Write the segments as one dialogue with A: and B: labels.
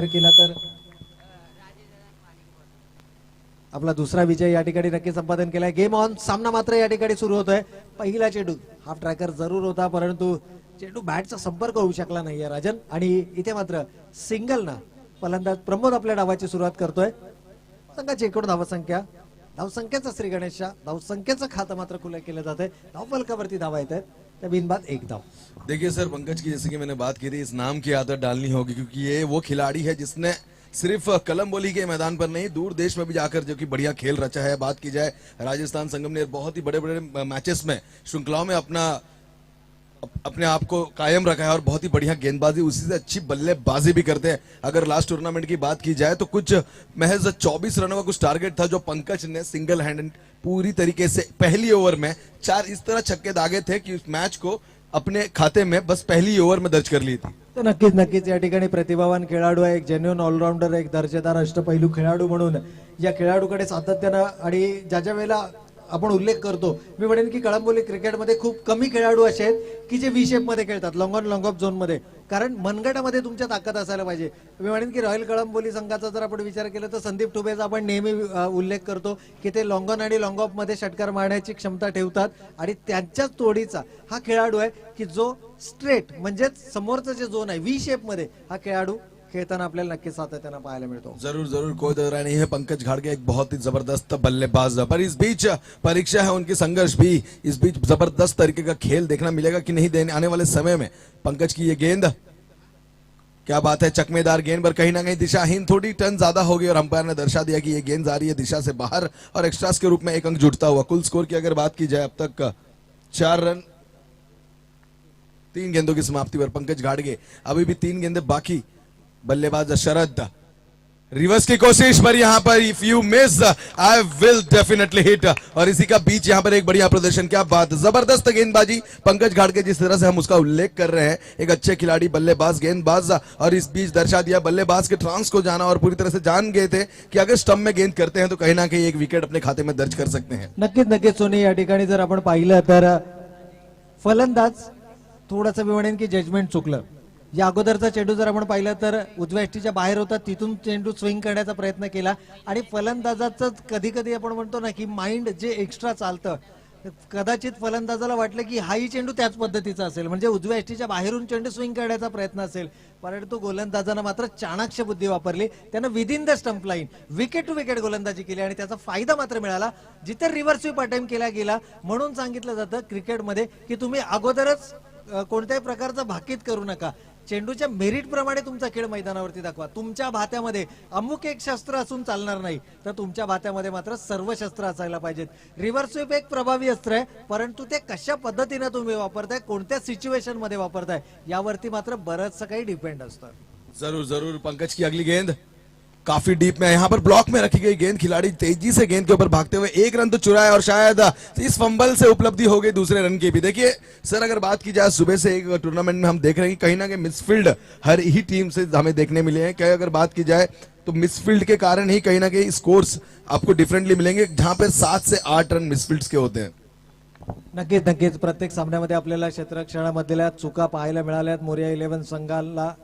A: केला तर आपला दुसरा विजय या ठिकाणी नक्की संपादन केलाय. गेम ऑन सामना मात्र या ठिकाणी सुरू होतोय. पहिला चेंडू हाफ ट्रॅकर जरूर होता, परंतु चेंडू बॅटचा संपर्क होऊ शकला नाहीये राजन. आणि इथे मात्र सिंगल ना फलंदाज प्रमोद आपल्या डावाची सुरुवात करतोय. संघाची एकूण धावसंख्येचा श्री गणेशच्या धावसंख्येचं खातं मात्र खुलं केलं जात आहे. धावफलकावरती धावा येत आहेत, त्या बिनबाद एक धाव.
B: देखिए सर, पंकज की जैसे कि मैंने बात की थी, इस नाम की आदत डालनी होगी क्योंकि ये वो खिलाड़ी है जिसने सिर्फ कलमबोली के मैदान पर नहीं दूर देश में भी जाकर जो कि बढ़िया खेल रचा है. बात की जाए राजस्थान संगम ने बहुत ही बड़े बड़े मैचेस में श्रृंखलाओं में अपने आप को कायम रखा है और बहुत ही बढ़िया गेंदबाजी, उसी से अच्छी बल्लेबाजी भी करते हैं. अगर लास्ट टूर्नामेंट की बात की जाए तो कुछ महज 24 रनों का कुछ टारगेट था जो पंकज ने सिंगल हैंड पूरी तरीके से पहली ओवर में 4 इस तरह छक्के दागे थे कि उस मैच को अपने खाते में बस पहली ओवर में दर्ज कर ली थी.
A: तर नक्कीच या ठिकाणी प्रतिभावान खेळाडू आहे, एक जेन्युइन ऑलराऊंडर, एक दर्जेदार अष्टपैलू खेळाडू म्हणून या खेळाडूकडे सातत्यानं आणि ज्या वेळेला आपण उल्लेख करतो, मी म्हणेन की कळंबोली क्रिकेटमध्ये खूप कमी खेळाडू असे आहेत की जे व्ही शेप मध्ये खेळतात, long on long of zone मध्ये. कारण मनगटामध्ये तुमच्या ताकद असायला पाहिजे. मी म्हणेन की रॉयल कळंबोली संघाचा जर आपण विचार केला तर संदीप ठुबेचा आपण नेहमी उल्लेख करतो की ते लॉंग ऑन आणि लॉंग ऑफ मध्ये षटकार मारण्याची क्षमता ठेवतात. आणि त्यांच्याच तोडीचा हा खेळाडू आहे की जो स्ट्रेट म्हणजेच समोरचं जे झोन आहे व्ही शेप मध्ये हा खेळाडू खेळताना आपल्याला नक्की सातत्यानं पाहायला मिळतो.
B: जरूर कोई दो राय नहीं है. पंकज घाड़गे एक बहुत ही जबरदस्त बल्लेबाज, पर इस बीच परीक्षा है उनकी, संघर्ष भी. इस बीच जबरदस्त तरीके का खेल देखना मिलेगा कि नहीं देने आने वाले समय में. पंकज की ये गेंद, क्या बात है, चकमेदार गेंद पर कहीं ना कहीं दिशाहीन, थोड़ी टर्न ज्यादा हो गई और अंपायर ने दर्शा दिया कि ये गेंद जा रही है दिशा से बाहर और एक्स्ट्रास के रूप में 1 अंक जुड़ता हुआ. कुल स्कोर की अगर बात की जाए अब तक 4 रन 3 गेंदों की समाप्ति पर पंकज घाड़गे. अभी भी 3 गेंदें बाकी. बल्लेबाज शरद रिवर्स की कोशिश पर यहां पर if you miss I will definitely hit. और इसी का बीच यहां पर एक बढ़िया प्रदर्शन, क्या बात, जबरदस्त गेंदबाजी पंकज घाड़गे, जिस तरह से हम उसका उल्लेख कर रहे हैं, एक अच्छे खिलाड़ी, बल्लेबाज, गेंदबाज. और इस बीच दर्शा दिया बल्लेबाज के ट्रांस को जाना और पूरी तरह से जान गए थे कि अगर स्टंप में गेंद करते हैं तो कहीं ना कहीं एक विकेट अपने खाते में दर्ज कर सकते हैं.
A: नक्कीच सोनी, या ठिकाणी जर आपण पाहिलं तर फलंदाज थोडंसं मी म्हणेन की जजमेंट चुकलं. या अगोदरचा चेंडू जर आपण पाहिलं तर उजव्या एष्टीच्या बाहेर होता, तिथून चेंडू स्विंग करण्याचा प्रयत्न केला. आणि फलंदाजाचं कधी कधी आपण म्हणतो ना की माइंड जे एक्स्ट्रा चालतं, कदाचित फलंदाजाला वाटलं की हाही चेंडू त्याच पद्धतीचा असेल, म्हणजे उजव्या एष्टीच्या बाहेरून चेंडू स्विंग करण्याचा प्रयत्न असेल. परंतु गोलंदाजानं मात्र चाणाक्ष बुद्धी वापरली. त्यानं within the stump line wicket to wicket गोलंदाजी केली आणि त्याचा फायदा मात्र मिळाला. जिथे रिव्हर्स स्वीप अटेम्प्ट केला गेला, म्हणून सांगितलं जातं क्रिकेटमध्ये की तुम्ही अगोदरच कोणत्याही प्रकारचा भाकीत करू नका. चेंडूच्या मेरिट प्रमाणे तुमचा खेळ मैदानावरती दाखवा. तुमच्या भात्यामध्ये अमुक एक शस्त्र असून चालणार नाही, तर तुमच्या भात्यामध्ये मात्र सर्व शस्त्र असायला पाहिजेत. रिव्हर्स स्वीप एक प्रभावी अस्त्र आहे, परंतु ते कशा पद्धतीने तुम्ही वापरताय, कोणत्या सिच्युएशन मध्ये वापरताय, यावरती मात्र बरंचसं काही डिपेंड असतं.
B: जरूर पंकज की अगली गेंद काफी डीप में, यहाँ पर ब्लॉक में रखी गई गेंद, खिलाड़ी तेजी से गेंद के ऊपर भागते हुए 1 रन तो चुराया और शायद इस फंबल से उपलब्धि हो गई दूसरे रन की भी. देखिए सर, अगर बात की जाए सुबह से एक टूर्नामेंट में हम देख रहे हैं कि कहीं ना कहीं मिसफील्ड हर ही टीम से हमें देखने मिले हैं. क्या अगर बात की जाए तो मिसफील्ड के कारण ही कहीं ना कहीं स्कोर्स आपको डिफरेंटली मिलेंगे, जहां पे 7 से 8 रन मिसफील्ड के होते हैं.
A: नक्कीच प्रत्येक सामन्यामध्ये आपल्याला क्षेत्ररक्षणामधल्या चुका पाहायला मिळाल्यात. मोरिया 11 संघाला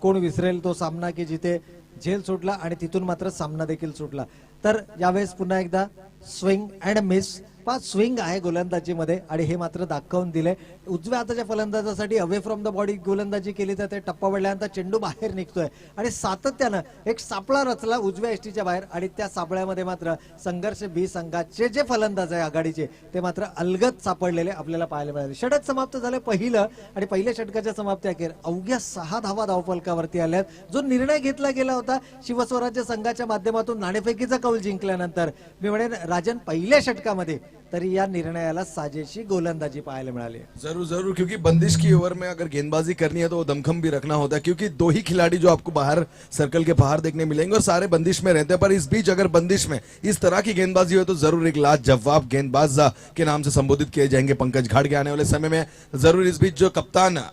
A: कोण विसरेल तो सामना की जिथे झेल सुटला आणि तिथून मात्र सामना देखील सुटला. तर यावेळेस पुन्हा एकदा स्विंग अँड मिस, 5 स्विंग आहे गोलंदाजीमध्ये आणि हे मात्र दाखवून दिले. उजव्या हाताच्या फलंदाजासाठी अवे फ्रॉम द बॉडी गोलंदाजी केली जाते. टप्पा पडल्यानंतर चेंडू बाहेर निघतोय आणि सातत्यानं एक सापळा रचला उजव्या एष्टीच्या बाहेर आणि त्या सापळ्यामध्ये मात्र संघर्ष बी संघाचे जे फलंदाज आहे आघाडीचे ते मात्र अलगद सापडलेले आपल्याला पाहायला मिळाले. षटक समाप्त झाले पहिलं आणि पहिल्या षटकाच्या समाप्ती अखेर अवघ्या 6 धावा धावफलकावरती आल्यात. जो निर्णय घेतला गेला होता शिवस्वराज्य संघाच्या माध्यमातून नाणेफेकीचा कौल जिंकल्यानंतर, मी म्हणेन राजन पहिल्या षटकामध्ये तरी या निर्णयाला साजेशी गोलंदाजी पाहायला मिळाली.
B: जरूर क्योंकि बंदिश की ओवर में अगर गेंदबाजी करनी है तो वो दमखम भी रखना होता है, क्योंकि 2 ही खिलाड़ी जो आपको बाहर सर्कल के बाहर देखने मिलेंगे और सारे बंदिश में रहते हैं. पर इस बीच अगर बंदिश में इस तरह की गेंदबाजी हो तो जरूर एक लाजवाब गेंदबाज के नाम से संबोधित किए जाएंगे पंकज घाड़गे आने वाले समय में. जरूर इस बीच जो कप्तान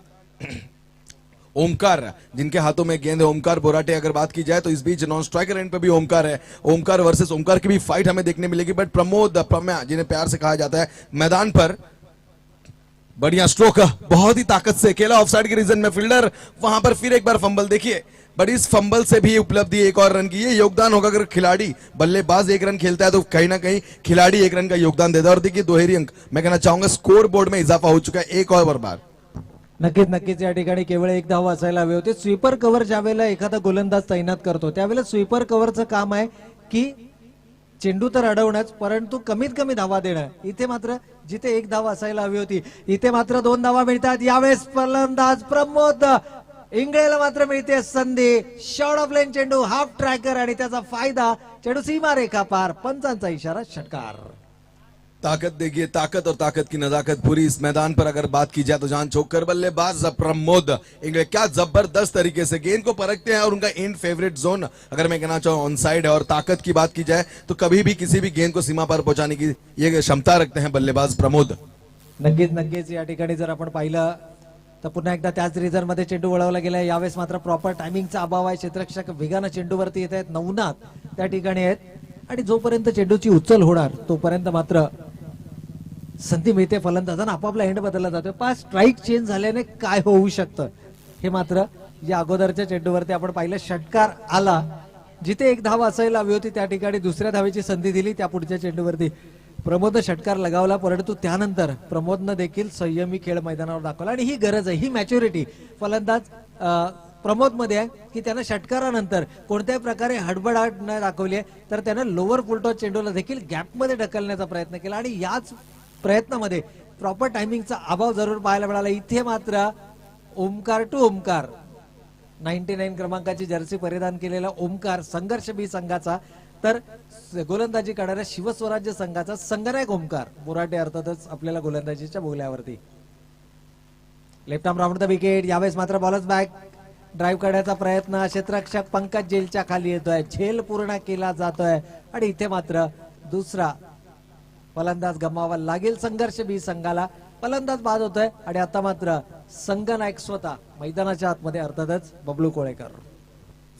B: ओमकार, जिनके हाथों में गेंद है, ओमकार बोराटे, अगर बात की जाए तो इस बीच नॉन स्ट्राइकर एंड पे भी ओमकार है. ओमकार वर्सेस ओमकार की भी फाइट हमें देखने मिलेगी. बट प्रम्या जिन्हें प्यार से कहा जाता है, मैदान पर बढ़िया स्ट्रोक, बहुत ही ताकत से खेला ऑफसाइड के रीजन में फील्डर, वहां पर फिर एक बार फंबल. देखिए बट इस फंबल से भी उपलब्धि एक और रन की, ये योगदान होगा। अगर खिलाड़ी बल्लेबाज एक रन खेलता है तो कहीं ना कहीं खिलाड़ी एक रन का योगदान देता है। और देखिए दोहरी अंक मैं कहना चाहूंगा, स्कोर बोर्ड में इजाफा हो चुका है एक और बार।
A: नक्कीच नक्कीच या ठिकाणी केवळ एक धाव असायला हवी होती. स्वीपर कव्हर ज्यावेळेला एखादा गोलंदाज तैनात करतो त्यावेळेला स्वीपर कव्हरचं काम आहे की चेंडू तर अडवणंच, परंतु कमीत कमी धावा देणं. इथे मात्र जिथे एक धाव असायला हवी होती इथे मात्र 2 धावा मिळतात. यावेळेस फलंदाज प्रमोद इंगळेला मात्र मिळते संधी. शॉर्ट ऑफ लाईन चेंडू, हाफ ट्रॅकर आणि त्याचा फायदा. चेंडू सीमारेखा पार, पंचांचा इशारा, षटकार.
B: ताकत देखिए, ताकत और ताकत की नजाकत पूरी इस मैदान पर अगर बात की जाए तो जान छोक कर बल्लेबाज प्रमोद इंगले क्या जबरदस्त तरीके से गेंद को परखते हैं और उनका इन फेवरेट जोन अगर मैं कहना चाहूं ऑन साइड है. और ताकत की बात की जाए तो कभी भी किसी भी गेंद को सीमा पर पहुंचाने की ये क्षमता रखते हैं बल्लेबाज प्रमोद.
A: नक्कीच नक्कीच या ठिकाणी जर आपण पाहिलं तर पुन्हा एकदा त्याच रिझन मध्ये चेंडू वळवला गेलाय. यावेळेस मात्र प्रॉपर टायमिंगचा अभाव आहे. क्षेत्ररक्षक वेगानं चेंडूवरती येत आहेत, नवनाथ त्या ठिकाणी आहेत आणि जोपर्यंत चेंडूची उचल होणार तोपर्यंत मात्र संधी मिळते फलंदाजांना. आपापला एंड बदलला जातोय. 5 स्ट्राईक चेंज झाल्याने काय होऊ शकतं हे मात्र या अगोदरच्या चेंडूवरती आपण पाहिलं. षटकार आला, जिथे एक धाव असायला हवी होती त्या ठिकाणी दुसऱ्या धावेची संधी दिली. त्या पुढच्या चेंडूवरती प्रमोदनं षटकार लगावला, परंतु त्यानंतर प्रमोदनं देखील संयमी खेळ मैदानावर दाखवला आणि ही गरज आहे, ही मॅच्युरिटी फलंदाज प्रमोद मध्ये आहे की त्यानं षटकारानंतर कोणत्याही प्रकारे हडबडाट न दाखवली आहे, तर त्यानं लोअर फुलटॉस चेंडूला देखील गॅपमध्ये ढकलण्याचा प्रयत्न केला आणि याच प्रयत्नामध्ये प्रॉपर टायमिंगचा अभाव जरूर पाहायला मिळाला. इथे मात्र ओमकार टू ओमकार 99 क्रमांकाची जर्सी परिधान केलेला ओमकार संघर्ष बी संघाचा, तर गोलंदाजी करणाऱ्या शिवस्वराज्य संघाचा संगनायक ओमकार बोराटे अर्थातच आपल्याला गोलंदाजीच्या बोगल्यावरती. Left arm round the wicket. यावेळेस मात्र बॉलर्स बॅक ड्राईव्ह करण्याचा प्रयत्न. क्षेत्ररक्षक पंकज जेलच्या खाली येतोय, झेल पूर्ण केला जातोय आणि इथे मात्र दुसरा फलंदाज गमावा लागेल संघर्ष बी संघाला. फलंदाज बाद होतोय आणि आता मात्र संघनायक स्वतः मैदानाच्या आतमध्ये अर्थातच बबलू कोळेकर.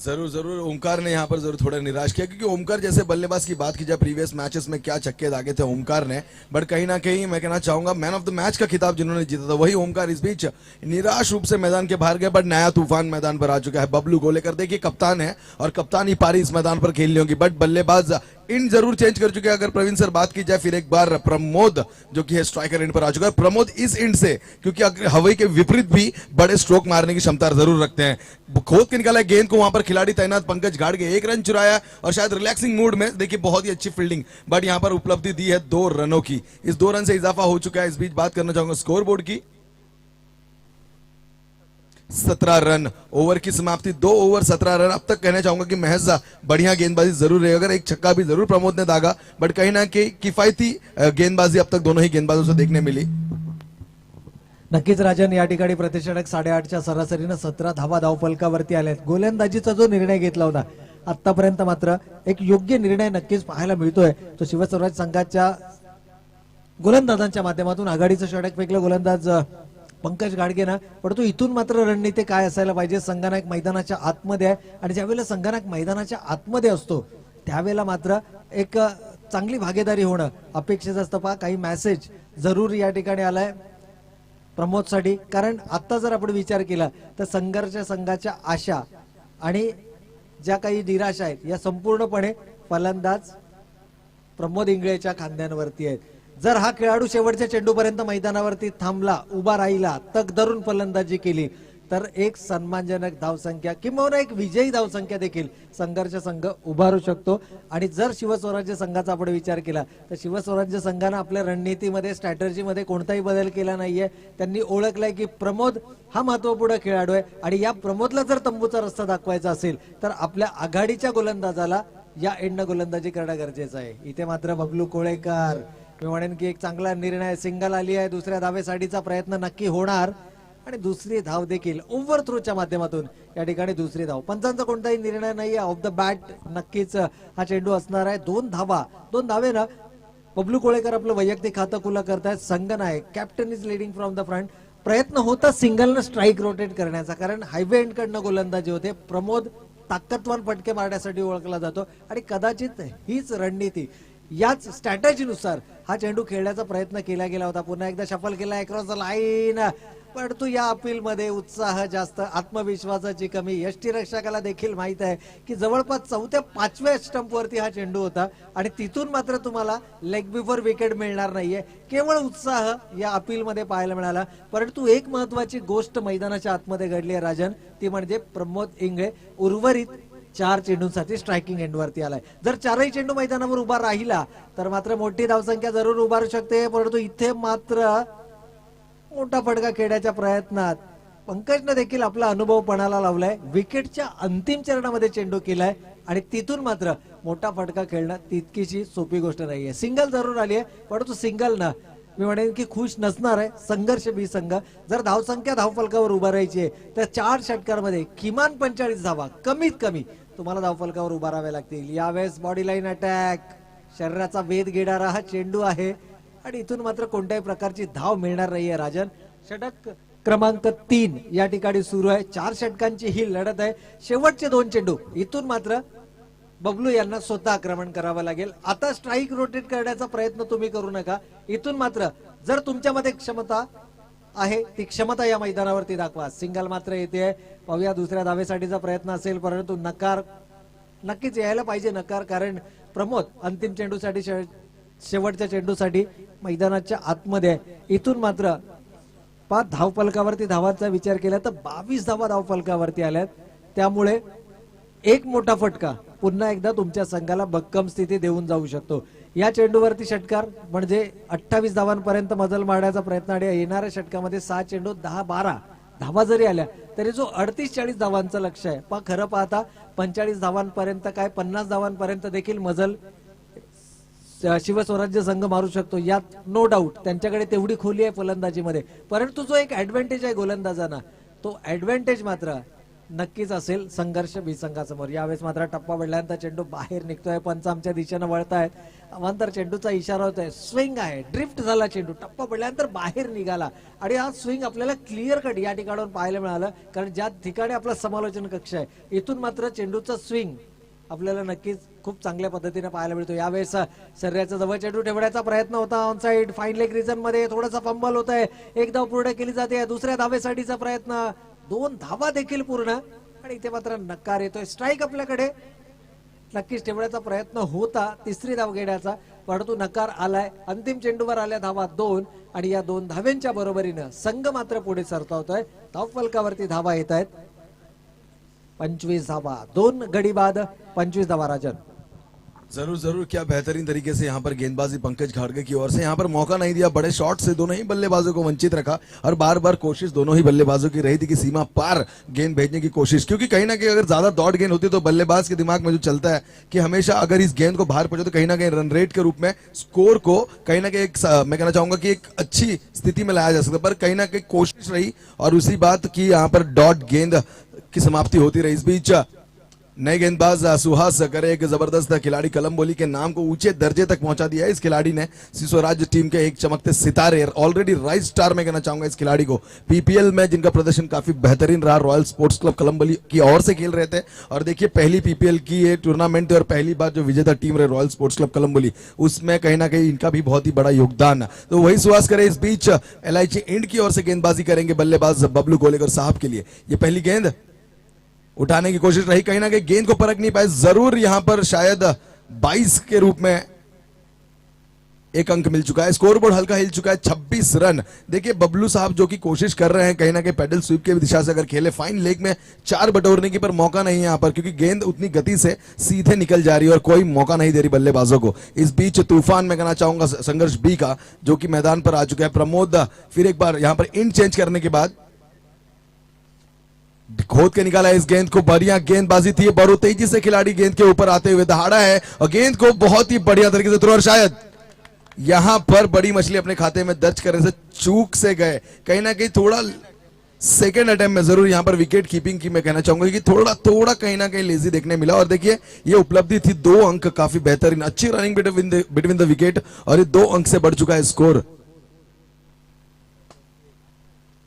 B: जरूर जरूर ओमकार ने यहाँ पर जरूर थोड़ा निराश किया, क्योंकि ओमकार जैसे बल्लेबाज की बात की जाए प्रीवियस मैचेस में क्या छक्के दागे थे ओमकार ने, बट कहीं ना कहीं मैं कहना चाहूंगा मैन ऑफ द मैच का खिताब जिन्होंने जीता था वही ओमकार इस बीच निराश रूप से मैदान के बाहर गए. बट नया तूफान मैदान पर आ चुका है. बबलू गोलेकर देखिए कप्तान है और कप्तानी पारी इस मैदान पर खेलनी होगी, बट बल्लेबाज इन जरूर चेंज कर चुके हैं. अगर प्रवीण सर बात की जाए फिर एक बार प्रमोद जो कि है स्ट्राइकर एंड पर आ चुका है. प्रमोद इस इंड से क्योंकि अगर हवाई के विपरीत भी बड़े स्ट्रोक मारने की क्षमता जरूर रखते हैं. खोद के निकाला गेंद को, वहां पर खिलाड़ी तैनात पंकज गाड़गे 1 रन चुराया और शायद रिलैक्सिंग मूड में देखिए बहुत ही अच्छी फील्डिंग, बट यहां पर उपलब्धि दी है 2 रनों की. इस 2 रन से इजाफा हो चुका है. इस बीच बात करना चाहूंगा स्कोर बोर्ड की. 17 रन ओवर की समाप्ति, 2 ओवर 17 रन. अब तक कहना चाहूंगा कि महज बढ़िया गेंदबाजी जरूर है. अगर एक छक्का भी जरूर प्रमोद ने दागा, बट कहीं ना कहीं किफायती गेंदबाजी अब तक दोनों ही गेंदबाजों से देखने मिली.
A: नक्कीच राजन, या ठिकाणी प्रतिषेधक 8.5च्या सरासरीनं 17 धावा धावफलकावरती आल्यात. गोलंदाजीचा जो निर्णय घेतला होता आतापर्यंत मात्र एक योग्य निर्णय नक्कीच पाहायला मिळतोय. तो शिवस्वराज संघाच्या गोलंदाजांच्या माध्यमातून आघाडीचं षटक फेकलं गोलंदाज पंकज गाडगे ना, परंतु इथून मात्र रणनीती काय असायला पाहिजे. संघनायक मैदानाच्या आतमध्ये आहे आणि ज्यावेळेला संघनायक मैदानाच्या आतमध्ये असतो त्यावेळेला मात्र एक चांगली भागीदारी होणं अपेक्षित असतं. पहा काही मेसेज जरूर या ठिकाणी आलाय प्रमोदसाठी, कारण आता जर आपण विचार केला तर संघर्ष संघाच्या आशा आणि ज्या काही निराशा आहेत या संपूर्णपणे फलंदाज प्रमोद इंगळेच्या खांद्यांवरती आहेत. जर हा खेळाडू शेवटच्या चेंडूपर्यंत मैदानावरती थांबला, उभा राहिला, तग धरून फलंदाजी केली तर एक सन्मानजनक धावसंख्या किंवा एक विजयी धावसंख्या देखील संघर्ष संघ उभारू शकतो. आणि जर शिवस्वराज्य संघाचा आपण विचार केला तर शिवस्वराज्य संघानं आपल्या रणनीतीमध्ये स्ट्रॅटेजीमध्ये कोणताही बदल केला नाहीये. त्यांनी ओळखलंय की प्रमोद हा महत्वपूर्ण खेळाडू आहे आणि या प्रमोदला जर तंबूचा रस्ता दाखवायचा असेल तर आपल्या आघाडीच्या गोलंदाजाला या एंडनं गोलंदाजी करणं गरजेचं आहे. इथे मात्र बबलू कोळेकर, मी म्हणेन की एक चांगला निर्णय, सिंगल आली आहे. दुसऱ्या धावेसाठीचा प्रयत्न नक्की होणार आणि दुसरी धाव देखील ओव्हर थ्रोच्या माध्यमातून या ठिकाणी दुसरी धाव. पंचांचा कोणताही निर्णय नाही, ऑफ द बॅट नक्कीच हा चेंडू असणार आहे. 2 धावा, 2 धावेनं बबलू कोळेकर आपलं वैयक्तिक खातं खुलं करतायत. संघनायक captain is leading from the front. प्रयत्न होता सिंगलनं स्ट्राईक रोटेट करण्याचा, कारण हायवे एंडकडनं गोलंदाजी होते. प्रमोद ताकदवान फटके मारण्यासाठी ओळखला जातो आणि कदाचित हीच रणनीती याच स्ट्रॅटेजीनुसार हा चेंडू खेळण्याचा प्रयत्न केला गेला होता. पुन्हा एकदा शफल केला अक्रॉस द लाईन, परंतु या अपील मध्ये उत्साह जास्त, आत्मविश्वासाची कमी. यष्टीरक्षकाला देखील माहित आहे की जवळपास 4-5व्या स्टंपवरती हा चेंडू होता आणि तिथून मात्र तुम्हाला लेग बिफोर विकेट मिळणार नाहीये. केवळ उत्साह या अपील मध्ये पाहायला मिळाला. परंतु एक महत्वाची गोष्ट मैदानाच्या आतमध्ये घडली आहे राजन, ती म्हणजे प्रमोद इंगळे उर्वरित 4 चेंडूंसाठी स्ट्रायकिंग एंडवरती आलाय. जर 4ही चेंडू मैदानावर उभा राहिला तर मात्र मोठी धावसंख्या जरूर उभारू शकते. परंतु इथे मात्र मोठा फटका खेळण्याच्या प्रयत्नात पंकजने देखील आपला अनुभव पणाला लावलाय. विकेटच्या अंतिम चरणामध्ये चेंडू केलाय आणि तिथून मात्र मोठा फटका खेळणं तितकीशी सोपी गोष्ट नाहीये. सिंगल जरूर आली आहे, परंतु सिंगल ना मी म्हणेन की खुश नसणार आहे संघर्ष बी संघ. जर धावसंख्या धावफलकावर उभा राहायची आहे तर 4 षटकांमध्ये किमान 45 धावा कमीत कमी तुम्हाला धावफलकावर उभा राहावे लागतील. यावेळेस बॉडी लाईन अटॅक, शरीराचा वेध घेणारा हा चेंडू आहे आणि इथून मात्र कोणत्याही प्रकारची धाव मिळणार नाहीये राजन. षटक क्रमांक 3 या ठिकाणी सुरू आहे. 4 षटकांची ही लढत आहे. शेवटचे 2 चेंडू इथून मात्र बबलू यांना स्वतः आक्रमण करावं लागेल. आता स्ट्राईक रोटेट करण्याचा प्रयत्न तुम्ही करू नका. इथून मात्र जर तुमच्यामध्ये क्षमता आहे ती क्षमता या मैदानावरती दाखवा. सिंगल मात्र येते, पाहूया दुसऱ्या धावेसाठीचा प्रयत्न असेल, परंतु नकार नक्कीच यायला पाहिजे नकार, कारण प्रमोद अंतिम चेंडूसाठी शेवटच्या चेंडूसाठी मैदानाच्या आतमध्ये आहे. इथून मात्र 5 धावफलकावरती धावांचा विचार केला तर 22 धावा धावफलकावरती आल्यात. त्यामुळे एक मोठा फटका पुन्हा एकदा तुमच्या संघाला भक्कम स्थिती देऊन जाऊ शकतो. या चेंडूवरती षटकार म्हणजे 28 धावांपर्यंत मजल मारण्याचा प्रयत्न आणि येणाऱ्या षटकामध्ये 6 चेंडू 10-12 धावा जरी आल्या तरी जो 38-40 धावांचं लक्ष आहे पण खरं पाहता 45 धावांपर्यंत काय 50 धावांपर्यंत देखील मजल शिवस्वराज्य संघ मारू शकतो. यात नो डाऊट त्यांच्याकडे तेवढी खोली आहे फलंदाजीमध्ये. परंतु जो एक ऍडव्हान्टेज आहे गोलंदाजांना तो ऍडव्हान्टेज मात्र नक्कीच असेल संघर्ष बी संघासमोर. यावेळेस मात्र टप्पा पडल्यानंतर चेंडू बाहेर निघतोय. पंच आमच्या दिशेनं वळतायत. अवांतर चेंडूचा इशारा होतोय. स्विंग आहे, ड्रिफ्ट झाला चेंडू, टप्पा पडल्यानंतर बाहेर निघाला आणि हा स्विंग आपल्याला क्लिअर कट या ठिकाणाहून पाहायला मिळालं. कारण ज्या ठिकाणी आपला समालोचन कक्ष आहे इथून मात्र चेंडूचा स्विंग आपल्याला नक्कीच खूप चांगल्या पद्धतीने पाहायला मिळतो. यावेळेस शरीराचा जवळ चेंडू ठेवण्याचा प्रयत्न होता on side fine leg region मध्ये. थोडासा फंबल होत आहे. एक धाव पूर्ण केली जाते. दुसऱ्या धावेसाठीचा प्रयत्न, 2 धावा देखील पूर्ण आणि इथे मात्र नकार येतोय. स्ट्राईक आपल्याकडे नक्कीच ठेवण्याचा प्रयत्न होता 3री धाव घेण्याचा, परंतु नकार आलाय. अंतिम चेंडूवर आल्या धावा 2 आणि या 2 धाव्यांच्या बरोबरीनं संघ मात्र पुढे सरसावतोय. धावफलकावरती धावा येत आहेत 25 धावा. 2 गडी बाद 25 धावा राजन.
B: जरूर जरूर, क्या बेहतरीन तरीके से यहाँ पर गेंदबाजी पंकज घाड़गे की ओर से, यहाँ पर मौका नहीं दिया, बड़े शॉट से दोनों ही बल्लेबाजों को वंचित रखा और बार बार कोशिश दोनों ही बल्लेबाजों की रही थी कि सीमा पार गेंद भेजने की कोशिश, क्योंकि कहीं ना कहीं अगर ज्यादा डॉट गेंद होती तो बल्लेबाज के दिमाग में जो चलता है कि हमेशा अगर इस गेंद को बाहर पहुंचे तो कहीं ना कहीं रन रेट के रूप में स्कोर को कहीं ना कहीं मैं कहना चाहूंगा कि एक अच्छी स्थिति में लाया जा सकता, पर कहीं ना कहीं कोशिश रही और उसी बात की यहाँ पर डॉट गेंद की समाप्ति होती रही. इस बीच नए गेंदबाज सुहास करे एक जबरदस्त खिलाड़ी कलम्बोली के नाम को ऊंचे दर्जे तक पहुंचा दिया है. इस खिलाड़ी ने स्वराज्य टीम के एक चमकते सितारे, ऑलरेडी राइज स्टार में कहना चाहूंगा इस खिलाड़ी को, पीपीएल में जिनका प्रदर्शन काफी बेहतरीन रहा, रॉयल स्पोर्ट्स क्लब कलम्बोली की ओर से खेल रहे थे और देखिए पहली पीपीएल की ये टूर्नामेंट थी और पहली बार जो विजेता टीम रहे रॉयल स्पोर्ट्स क्लब कलम्बोली, उसमें कहीं ना कहीं इनका भी बहुत ही बड़ा योगदान. तो वही सुहास करे इस बीच एलआईची इंड की ओर से गेंदबाजी करेंगे बल्लेबाज बबलू गोलेकर साहब के लिए. ये पहली गेंद उठाने की कोशिश रही, कहीं ना कहीं गेंद को परख नहीं पाए. जरूर यहां पर शायद 22 के रूप में एक अंक मिल चुका है. स्कोरबोर्ड हल्का हिल चुका है. 26 रन. देखिए बबलू साहब जो कि कोशिश कर रहे हैं कहीं ना कहीं पैडल स्वीप की दिशा से अगर खेले, फाइन लेग में 4 बटोरने की, पर मौका नहीं है यहां पर क्योंकि गेंद उतनी गति से सीधे निकल जा रही है और कोई मौका नहीं दे रही बल्लेबाजों को. इस बीच तूफान में कहना चाहूंगा संघर्ष बी का जो कि मैदान पर आ चुका है. प्रमोद फिर एक बार यहां पर इंड चेंज करने के बाद खोद के निकाला इस गेंद को. बढ़िया गेंदबाजी थी, बहुत तेजी से खिलाड़ी गेंद के ऊपर आते हुए दहाड़ा है और गेंद को बहुत ही बढ़िया तरीके से थ्रो, और शायद यहां पर बड़ी मछली अपने खाते में दर्ज करने से चूक से गए. कहीं ना कहीं थोड़ा सेकेंड अटेम्प्ट में जरूर यहां पर विकेट कीपिंग की मैं कहना चाहूंगा कि थोड़ा कहीं ना कहीं लेजी देखने मिला. और देखिए ये उपलब्धि थी, 2 अंक काफी बेहतरीन, अच्छी रनिंग बिटवीन द विकेट और ये 2 अंक से बढ़ चुका है स्कोर.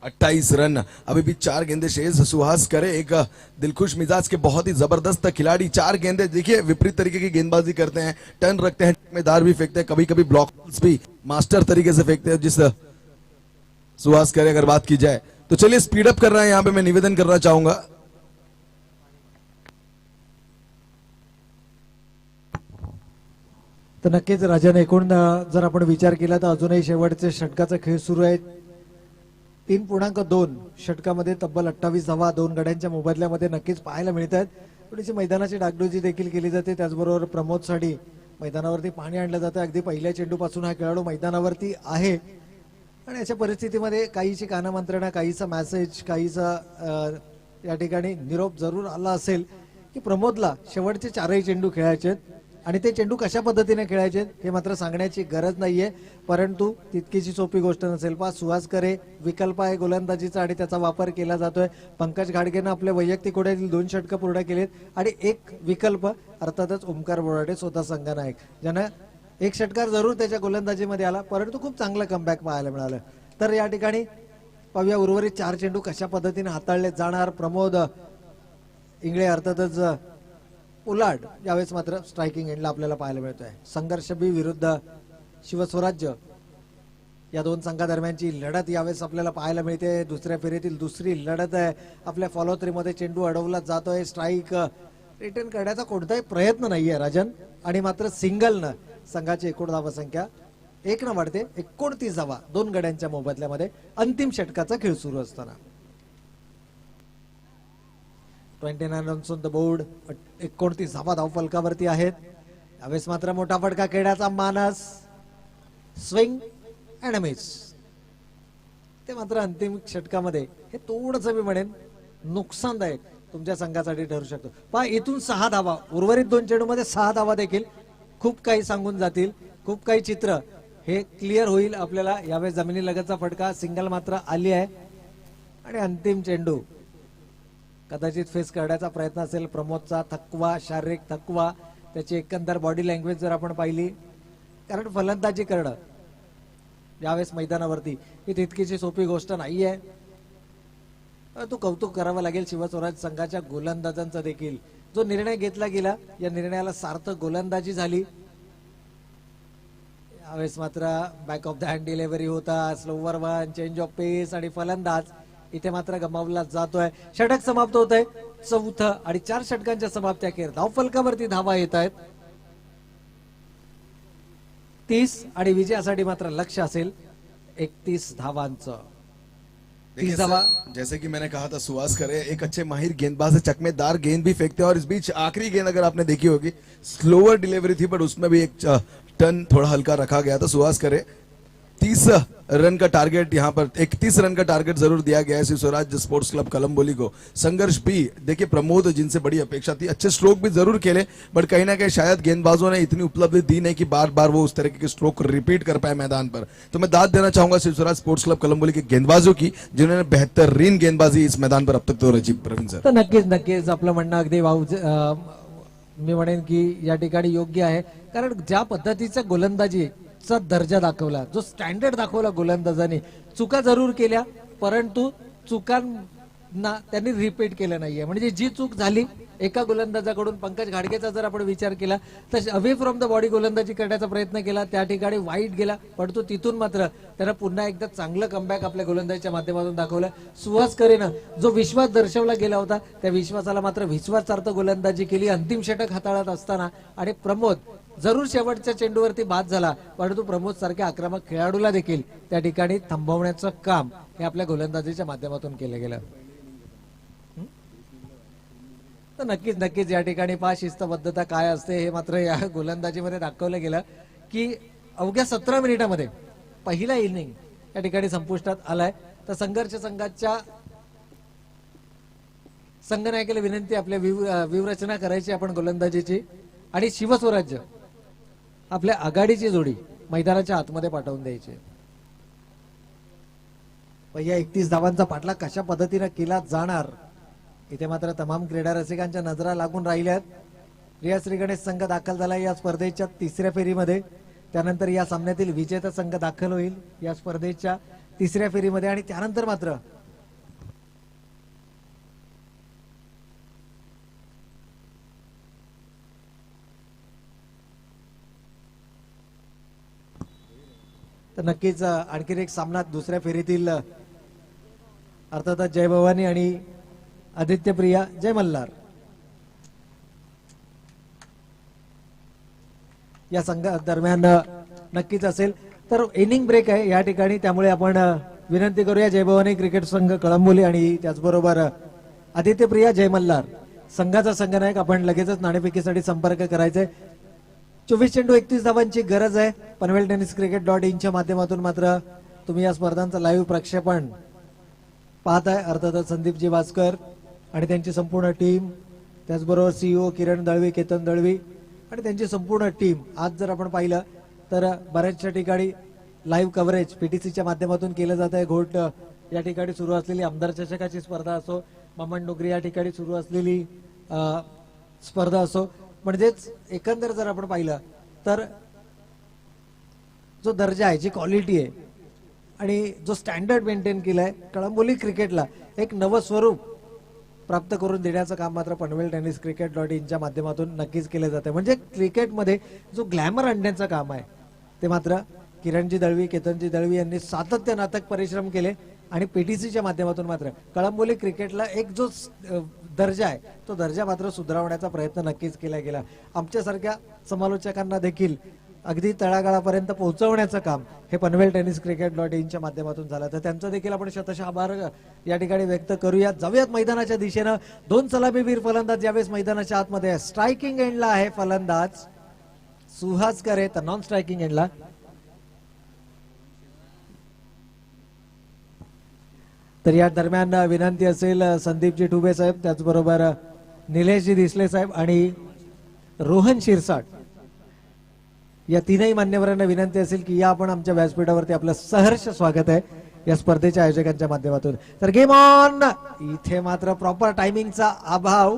B: 28 रन, अभी भी 4 गेंदे शेष। सुहास करे एक दिलखुश मिजाज के बहुत ही जबरदस्त खिलाड़ी, 4 गेंदे देखिए विपरीत तरीके की गेंदबाजी करते हैं, टर्न रखते हैं, जिम्मेदार भी फेंकते हैं, कभी कभी ब्लॉक भी मास्टर तरीके से फेंकते हैं। जिस सुहास करे अगर बात की जाए तो चलिए स्पीड अप कर रहा है, यहां पे मैं निवेदन करना चाहूंगा।
A: तर नक्कीच राजन, एकूण जर आपण विचार केला तर अजूनही शेवटचे षटकाचा खेळ सुरू आहे। 3.2 षटकामध्ये तब्बल 28 धावा 2 गड्यांच्या मोबदल्यामध्ये नक्कीच पाहायला मिळत आहेत। थोडीशी मैदानाची डागडुजी देखील केली जाते, त्याचबरोबर प्रमोद साठी मैदानावरती पाणी आणलं जातं। अगदी पहिल्या चेंडूपासून हा खेळाडू मैदानावरती आहे आणि अशा परिस्थितीमध्ये काहीची कानमंत्रणा, काहीचा मेसेज, काहीचा या ठिकाणी निरोप जरूर आला असेल की प्रमोदला शेवटचे 4ही चेंडू खेळायचे आहेत आणि ते चेंडू कशा पद्धतीने खेळायचे हे मात्र सांगण्याची गरज नाहीये, परंतु तितकीची सोपी गोष्ट नसेल। पा सुहास करे विकल्प आहे गोलंदाजीचा आणि त्याचा वापर केला जातोय। पंकज घाडगेनं आपले वैयक्तिक ओढ्यातील 2 षटकं पूर्ण केलेत आणि एक विकल्प अर्थातच ओमकार बोराडे स्वतः संघनायक, ज्यानं एक षटकार जरूर त्याच्या गोलंदाजीमध्ये आला, परंतु खूप चांगलं कमबॅक पाहायला मिळालं। तर या ठिकाणी पाहूया उर्वरित 4 चेंडू कशा पद्धतीने हाताळले जाणार। प्रमोद इंगळे अर्थातच उलाढ यावेळेस मात्र स्ट्रायकिंग एंडला आपल्याला पाहायला मिळतोय। संघर्ष बी विरुद्ध शिवस्वराज्य या 2 संघादरम्यानची लढत यावेळेस आपल्याला पाहायला मिळते। दुसऱ्या फेरीतील दुसरी लढत आहे। आपल्या फॉलो 3 मध्ये चेंडू अडवला जातोय, स्ट्राईक रिटर्न करण्याचा कोणताही प्रयत्न नाहीये राजन, आणि मात्र सिंगलनं संघाची एकूण धावा संख्या 1 न वाढते 29 धावा 2 गड्यांच्या मोबदल्यामध्ये अंतिम षटकाचा खेळ सुरू असताना। 29 रन्स ऑन द बोर्ड, 29 धावा धावफलकावरती आहेत। यावेळेस मात्र मोठा फटका खेळण्याचा मानस, स्विंग अँड मिस, ते मात्र अंतिम षटकामध्ये हे थोडंसं मी म्हणेन नुकसानदायक तुमच्या संघासाठी ठरू शकतो। पहा इथून 6 धावा, उर्वरित 2 चेंडूमध्ये 6 धावा देखील खूप काही सांगून जातील, खूप काही चित्र हे क्लिअर होईल आपल्याला। यावेळेस जमिनीलगतचा फटका, सिंगल मात्र आली आहे आणि अंतिम चेंडू कदाचित फेस करण्याचा प्रयत्न असेल प्रमोदचा। थकवा, शारीरिक थकवा, त्याची एकंदर बॉडी लँग्वेज जर आपण पाहिली, कारण फलंदाजी करणं यावेळेस मैदानावरती ही तितकीशी सोपी गोष्ट नाहीये। तू कौतुक करावं लागेल शिवस्वराज संघाच्या गोलंदाजांचा देखील, जो निर्णय घेतला गेला या निर्णयाला सार्थक गोलंदाजी झाली। यावेळेस मात्र back of the hand delivery होता, स्लोवर वन, चेंज ऑफ पेस आणि फलंदाज इथे मात्र गमावला जातोय। षटक समाप्त होत आहे 4थं आणि 4 षटकांच्या समाप्त्याखेर धावफलकावरती धावा येत आहेत 30 आणि विजयासाठी मात्र लक्ष असेल 31 धावांचं।
B: देखिए सर, जैसे कि मैंने कहा था सुहास करे एक अच्छे माहिर गेंदबाज है, चकमेदार गेंद भी फेंकते हैं और इस बीच आखिरी गेंद अगर आपने देखी होगी स्लोअर डिलीवरी थी, बट उसमें भी एक टर्न थोड़ा हल्का रखा गया था। सुहास करे 30 रन का टारगेट यहाँ पर 31 रन का टारगेट जरूर दिया गया है शिव स्वराज स्पोर्ट्स क्लब कलम्बोली को। संघर्ष भी देखिए प्रमोद जिनसे बड़ी अपेक्षा थी, अच्छे स्ट्रोक भी जरूर खेले, बट कहीं ना कहीं शायद गेंदबाजों ने इतनी उपलब्धि दी नहीं कि बार बार वो उस तरह के स्ट्रोक रिपीट कर पाए मैदान पर। तो मैं दाद देना चाहूंगा शिव स्वराज स्पोर्ट्स क्लब कलम्बोली के गेंदबाजों की, जिन्होंने बेहतरीन गेंदबाजी इस मैदान पर अब तक तो रची। प्रवीण सर,
A: तर नक्कीच आपलं म्हणणं अगदी मी म्हणेन की या ठिकाणी योग्य आहे, कारण ज्या पद्धतीचा गोलंदाजीचा दर्जा दाखवला, जो स्टँडर्ड दाखवला गोलंदाजांनी, चुका जरूर केल्या परंतु चुकांना त्यांनी रिपीट केलं नाहीये। म्हणजे जी चूक झाली एका गोलंदाजाकडून, पंकज घाडगेचा जर आपण विचार केला तर अवे फ्रॉम द बॉडी गोलंदाजी करण्याचा प्रयत्न केला, त्या ठिकाणी वाईट गेला, परंतु तिथून मात्र त्यानं पुन्हा एकदा चांगलं कमबॅक आपल्या गोलंदाजीच्या माध्यमातून दाखवलं। सुहास करेनं जो विश्वास दर्शवला गेला होता त्या विश्वासाला मात्र विश्वासार्थ गोलंदाजी केली अंतिम षटक हाताळत असताना, आणि प्रमोद जरूर शेवटच्या चेंडूवरती बाद झाला, परंतु प्रमोद सारख्या आक्रमक खेळाडूला देखील त्या ठिकाणी थांबवण्याचं काम हे आपल्या गोलंदाजीच्या माध्यमातून केलं गेलं। तर नक्कीच या ठिकाणी पहा शिस्तबद्धता काय असते हे मात्र या गोलंदाजीमध्ये दाखवलं गेलं की अवघ्या 17 मिनिटांमध्ये पहिला इनिंग या ठिकाणी संपुष्टात आलाय। तर संघर्ष संघाच्या संघनायकाला विनंती आपल्या व्यूहरचना करायची आपण गोलंदाजीची, आणि शिवस्वराज्य आपल्या आघाडीची जोडी मैदानाच्या आतमध्ये पाठवून द्यायची। पहिल्या 31 धावांचा पाठलाग कशा पद्धतीने केला जाणार इथे मात्र तमाम क्रीडा रसिकांच्या नजरा लागून राहिल्यात। रिया श्री गणेश संघ दाखल झाला या स्पर्धेच्या 3ऱ्या फेरीमध्ये, त्यानंतर या सामन्यातील विजेता संघ दाखल होईल या स्पर्धेच्या 3ऱ्या फेरीमध्ये, आणि त्यानंतर मात्र तर नक्कीच आणखीन एक सामना दुसऱ्या फेरीतील अर्थातच जय भवानी आणि आदित्य प्रिया जय मल्हार या संघा दरम्यान नक्कीच असेल. तर इनिंग ब्रेक आहे या ठिकाणी, त्यामुळे आपण विनंती करूया जय भवानी क्रिकेट संघ कळंबोली आणि त्याचबरोबर आदित्य प्रिया जय मल्हार संघाचा संघनायक आपण लगेचच नाणेफेकीसाठी संपर्क करायचा आहे. 24 चेंडू 31 धावांची गरज आहे. पनवेल टेनिस cricket.in च्या माध्यमातून मात्र तुम्ही या स्पर्धांचं लाईव्ह प्रक्षेपण पाहताय. अर्थातच संदीपजी वासकर आणि त्यांची संपूर्ण टीम, त्याचबरोबर सीईओ किरण दळवी, केतन दळवी आणि त्यांची संपूर्ण टीम. आज जर आपण पाहिलं तर बऱ्याचशा ठिकाणी लाईव्ह कव्हरेज पीटीसीच्या माध्यमातून केलं जात आहे. घोट या ठिकाणी सुरू असलेली आमदार चषकाची स्पर्धा असो, मामन डोगरी या ठिकाणी सुरू असलेली स्पर्धा असो, म्हणजेच एकंदर जर आपण पाहिलं तर जो दर्जा आहे, जी क्वालिटी आहे आणि जो स्टँडर्ड मेंटेन केलाय कळंबोली क्रिकेटला एक नवं स्वरूप प्राप्त करून देण्याचं काम मात्र पनवेल टेनिस cricket.in च्या माध्यमातून नक्कीच केलं जातं. म्हणजे क्रिकेटमध्ये जो ग्लॅमर आणण्याचं काम आहे ते मात्र किरणजी दळवी, केतनजी दळवी यांनी सातत्यानं अथक परिश्रम केले आणि पीटीसीच्या माध्यमातून मात्र कळंबोली क्रिकेटला एक जो दर्जा आहे तो दर्जा मात्र सुधारवण्याचा प्रयत्न नक्कीच केला गेला. आमच्यासारख्या समालोचकांना देखील अगदी तळागाळापर्यंत पोहोचवण्याचं काम हे पनवेल टेनिस cricket.in च्या माध्यमातून झालं. तर त्यांचं देखील आपण शतशः आभार या ठिकाणी व्यक्त करूया. जाऊयात मैदानाच्या दिशेनं. 2 सलामीवीर फलंदाज यावेळेस मैदानाच्या आतमध्ये आहे. स्ट्रायकिंग एंडला आहे फलंदाज सुहास करे, तर नॉन स्ट्रायकिंग एंडला तर या दरम्यान विनंती असेल संदीपजी टुबे साहेब, त्याचबरोबर निलेशजी दिसले साहेब आणि रोहन शिरसाट या तीनही मान्यवरांना विनंती असेल की या आपण आमच्या व्यासपीठावरती आपलं सहर्ष स्वागत आहे या स्पर्धेच्या आयोजकांच्या माध्यमातून. तर गेम ऑन. इथे मात्र प्रॉपर टायमिंगचा अभाव,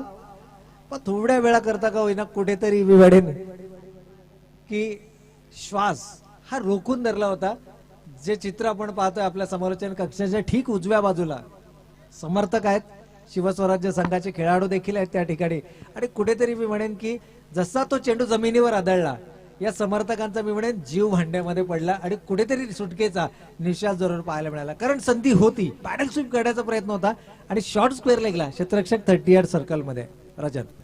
A: पण थोड्या वेळा करता का होईना कुठेतरी मी म्हणेन की श्वास हा रोखून धरला होता. जे चित्र आपण पाहतोय आपल्या समालोचन कक्षाच्या ठीक उजव्या बाजूला समर्थक आहेत, शिवस्वराज्य संघाचे खेळाडू देखील आहेत त्या ठिकाणी आणि कुठेतरी मी म्हणेन की जसा तो चेंडू जमिनीवर आदळला या समर्थकांचा मी म्हणेन जीव भांड्यामध्ये पडला आणि कुठेतरी सुटकेचा निश्वास जरूर पाहायला मिळाला. कारण संधी होती, पॅडल स्वीप करण्याचा प्रयत्न होता आणि शॉर्ट स्क्वेअर लेगला क्षेत्ररक्षक 30 यार्ड सर्कल मध्ये. रजत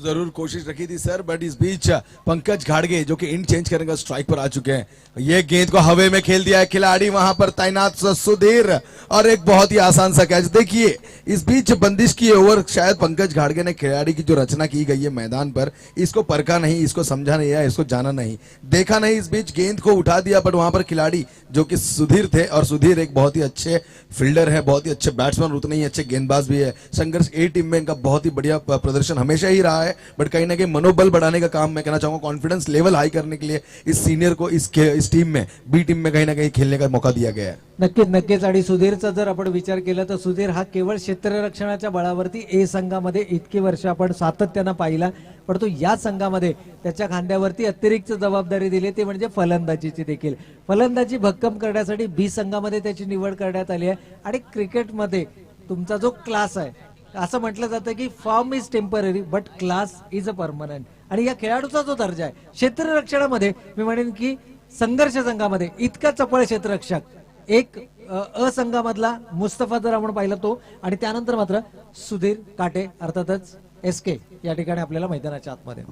B: जरूर कोशिश रखी थी सर, बट इस बीच पंकज घाड़गे जो कि इंड चेंज करने का स्ट्राइक पर आ चुके हैं, ये गेंद को हवे में खेल दिया है खिलाड़ी वहां पर तैनात सुधीर और एक बहुत ही आसान सा कैच. देखिए इस बीच बंदिश की ओवर शायद पंकज घाड़गे ने खिलाड़ी की जो रचना की गई है मैदान पर, इसको परखा नहीं, इसको समझा नहीं है, इसको जाना नहीं, देखा नहीं. इस बीच गेंद को उठा दिया, बट वहां पर खिलाड़ी जो कि सुधीर थे, और सुधीर एक बहुत ही अच्छे फील्डर है, बहुत ही अच्छे बैट्समैन, उतने ही अच्छे गेंदबाज भी है. संघर्ष ए टीम में इनका बहुत ही बढ़िया प्रदर्शन हमेशा ही रहा है, बट कहीं ना कहीं मनोबल बढ़ाने का काम मैं कहना चाहूंगा, कॉन्फिडेंस लेवल हाई करने के लिए इस सीनियर को इस टीम में, बी टीम में कहीं ना कहीं खेलने का मौका दिया गया है.
A: नक्कीच नक्कीच. आणि सुधीरचा जर आपण विचार केला तर सुधीर हा केवळ क्षेत्ररक्षणाच्या बळावरती ए संघामध्ये इतकी वर्ष आपण सातत्यानं पाहिला, परंतु या संघामध्ये त्याच्या खांद्यावरती अतिरिक्त जबाबदारी दिली ती म्हणजे फलंदाजीची देखील. फलंदाजी भक्कम करण्यासाठी बी संघामध्ये त्याची निवड करण्यात आली आहे आणि क्रिकेटमध्ये तुमचा जो क्लास आहे, असं म्हटलं जातं की form is temporary but class is a permanent. आणि या खेळाडूचा जो दर्जा आहे क्षेत्ररक्षणामध्ये मी म्हणेन की संघर्ष संघामध्ये इतका चपळ क्षेत्ररक्षक एक अ संघामधला मुस्तफा जर आपण पाहिला तो, आणि त्यानंतर मात्र सुधीर काटे अर्थातच एसके या ठिकाणी आपल्याला मैदानाच्या आतमध्ये.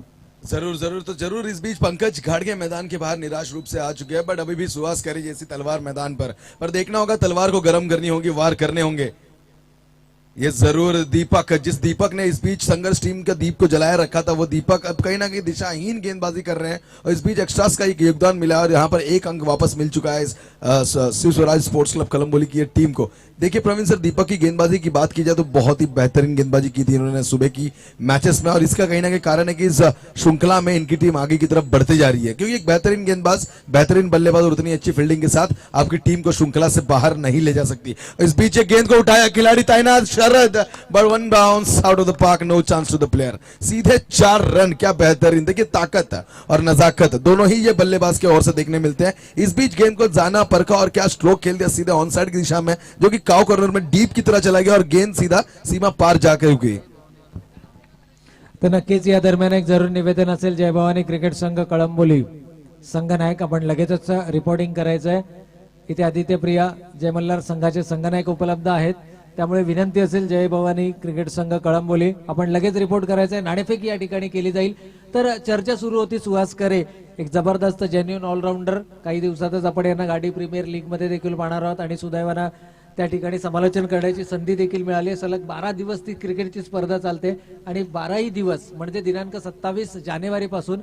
B: जरूर जरूर. तो जरूर इस बीच पंकज घाड़गे मैदान के बाहर निराश रूप से आ चुके हैं, बट अभी भी सुहास करे जैसी तलवार मैदान पर देखना होगा, तलवार को गर्म करनी होगी, वार करने होंगे. ये जरूर दीपक, जिस दीपक ने इस बीच संघर्ष टीम का दीप को जलाया रखा था, वो दीपक अब कहीं ना कहीं दिशाहीन गेंदबाजी कर रहे हैं और इस बीच एक्स्ट्रास का एक योगदान मिला और यहाँ पर एक अंक वापस मिल चुका है शिव स्वराज स्पोर्ट्स क्लब कलंबोली की टीम को. देखिए प्रवीण सर, दीपक की गेंदबाजी की बात की जाए तो बहुत ही बेहतरीन गेंदबाजी की थी इन्होंने सुबह की मैचेस में, और इसका कहीं ना कहीं कारण है कि इस श्रृंखला में इनकी टीम आगे की तरफ बढ़ती जा रही है, क्योंकि एक बेहतरीन गेंदबाज, बेहतरीन बल्लेबाज और उतनी अच्छी फील्डिंग के साथ आपकी टीम को श्रृंखला से बाहर नहीं ले जा सकती. इस बीच एक गेंद को उठाया खिलाड़ी तैनात Sharad, but one bounce out of the park, no chance to the player. सीधे 4 रन. क्या बेहतरीन. देखिए ताकत और नजाकत दोनों ही ये बल्लेबाज के ओर से देखने मिलते हैं. इस बीच गेंद को जाना परखा और क्या स्ट्रोक खेल दिया सीधे ऑन साइड की दिशा में, जो कि काउ कॉर्नर में डीप की तरह चला गया और गेंद सीधा सीमा पार जाकर रुकी.
A: तर नक्कीच या दरम्यान एक जरूर निवेदन असेल जय भवानी क्रिकेट संघ कळंबोली संघनायक आपण लगेचच रिपोर्टिंग करायचंय. इथे आदित्य प्रिया जय मल्हार संघाचे संघनायक उपलब्ध आहेत, त्यामुळे विनंती असेल जय भवानी क्रिकेट संघ कळंबोली आपण लगेच रिपोर्ट करायचंय. नाणेफेक या ठिकाणी केली जाईल. तर चर्चा सुरू होती सुहास करे एक जबरदस्त जेन्युइन ऑलराऊंडर, काही दिवसातच आपण यांना गाडी प्रीमियर लीग मध्ये देखील पाहणार आहोत आणि सुदैवानं त्या ठिकाणी समालोचन करण्याची संधी देखील मिळाली. सलग 12 दिवस ती क्रिकेटची स्पर्धा चालते आणि 12ही दिवस म्हणजे दिनांक 27 जानेवारी पासून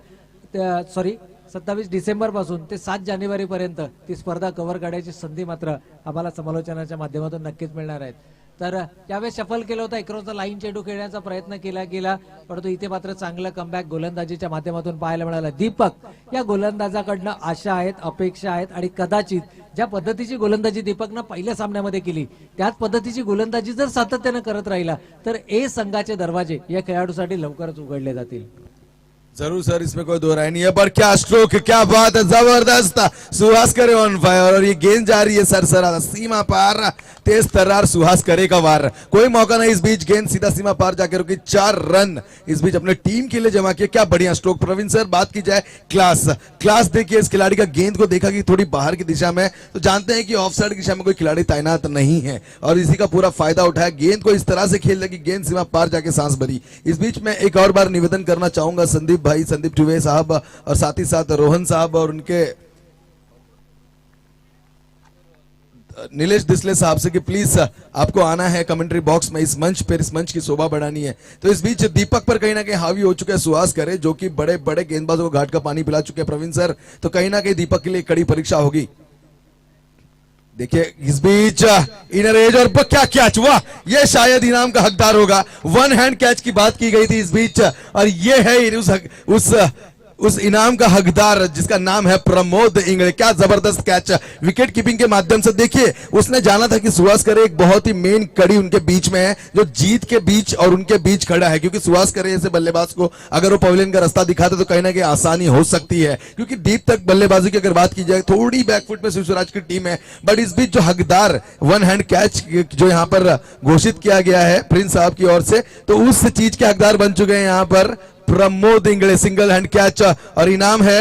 A: 27 डिसेंबर पासून ते 7 जानेवारी पर्यंत ती स्पर्धा कव्हर करण्याची संधी मात्र आम्हाला समालोचनाच्या माध्यमातून नक्कीच मिळणार आहेत. तर यावेळेस शफल केलं होतं, एकरोजचा लाईन चेंडू खेळण्याचा प्रयत्न केला गेला, परंतु इथे मात्र चांगलं कमबॅक गोलंदाजीच्या माध्यमातून पाहायला मिळालं. दीपक या गोलंदाजाकडनं आशा आहेत, अपेक्षा आहेत आणि कदाचित ज्या पद्धतीची गोलंदाजी दीपकनं पहिल्या सामन्यामध्ये केली त्याच पद्धतीची गोलंदाजी जर सातत्यानं करत राहिला तर ए संघाचे दरवाजे या खेळाडूसाठी लवकरच उघडले जातील.
B: जरूर सर, इसमें कोई दो राय नहीं है. पर क्या स्ट्रोक, क्या बात है, जबरदस्त सुहास करे ऑन फायर और ये गेंद जा रही है सरसरा सीमा पार, तेज तर्रार सुहास करे का वार, कोई मौका नहीं. इस बीच गेंद सीधा सीमा पार जाकर रुकी, 4 रन इस बीच अपने टीम के लिए जमा किए. क्या बढ़िया स्ट्रोक प्रवीण सर. बात की जाए क्लास देखिए इस खिलाड़ी का, गेंद को देखा कि थोड़ी बाहर की दिशा में, तो जानते हैं कि ऑफ साइड की दिशा में कोई खिलाड़ी तैनात नहीं है और इसी का पूरा फायदा उठाया. गेंद को इस तरह से खेल लगी, गेंद सीमा पार जाके सांस भरी. इस बीच में एक और बार निवेदन करना चाहूंगा संदीप भाई, संदीप टुवे साहब और साथ ही साथ रोहन साहब और उनके नीलेश दिसले साहब से कि प्लीज आपको आना है कमेंट्री बॉक्स में, इस मंच पर, इस मंच की शोभा बढ़ानी है. तो इस बीच दीपक पर कहीं ना कहीं हावी हो चुके हैं सुहास करे, जो कि बड़े बड़े गेंदबाजों को घाट का पानी पिला चुके हैं प्रवीण सर. तो कहीं ना कहीं दीपक के लिए कड़ी परीक्षा होगी. देखिए इस बीच इनर एज और क्या कैच, वाह, ये शायद इनाम का हकदार होगा. 1 हैंड कैच की बात की गई थी इस बीच और ये है उस इनाम का हकदार जिसका नाम है प्रमोद इंगले. क्या जबरदस्त कैच, विकेट कीपिंग के माध्यम से. देखिए उसने जाना था कि सुहास करे एक बहुत ही मेन कड़ी उनके बीच में है, जो जीत के बीच और उनके बीच खड़ा है, क्योंकि सुहास करे ऐसे बल्लेबाज को अगर वो पवेलियन का रास्ता दिखाते तो कहीं ना कहीं आसानी हो सकती है, क्योंकि डीप तक बल्लेबाजी की अगर बात की जाए थोड़ी बैकफुट में शिवराज की टीम है. बट इस बीच जो हकदार 1 हैंड कैच जो यहाँ पर घोषित किया गया है प्रिंस साहब की ओर से, तो उस चीज के हकदार बन चुके हैं यहाँ पर Pramod Ingle. Single hand catch और इनाम है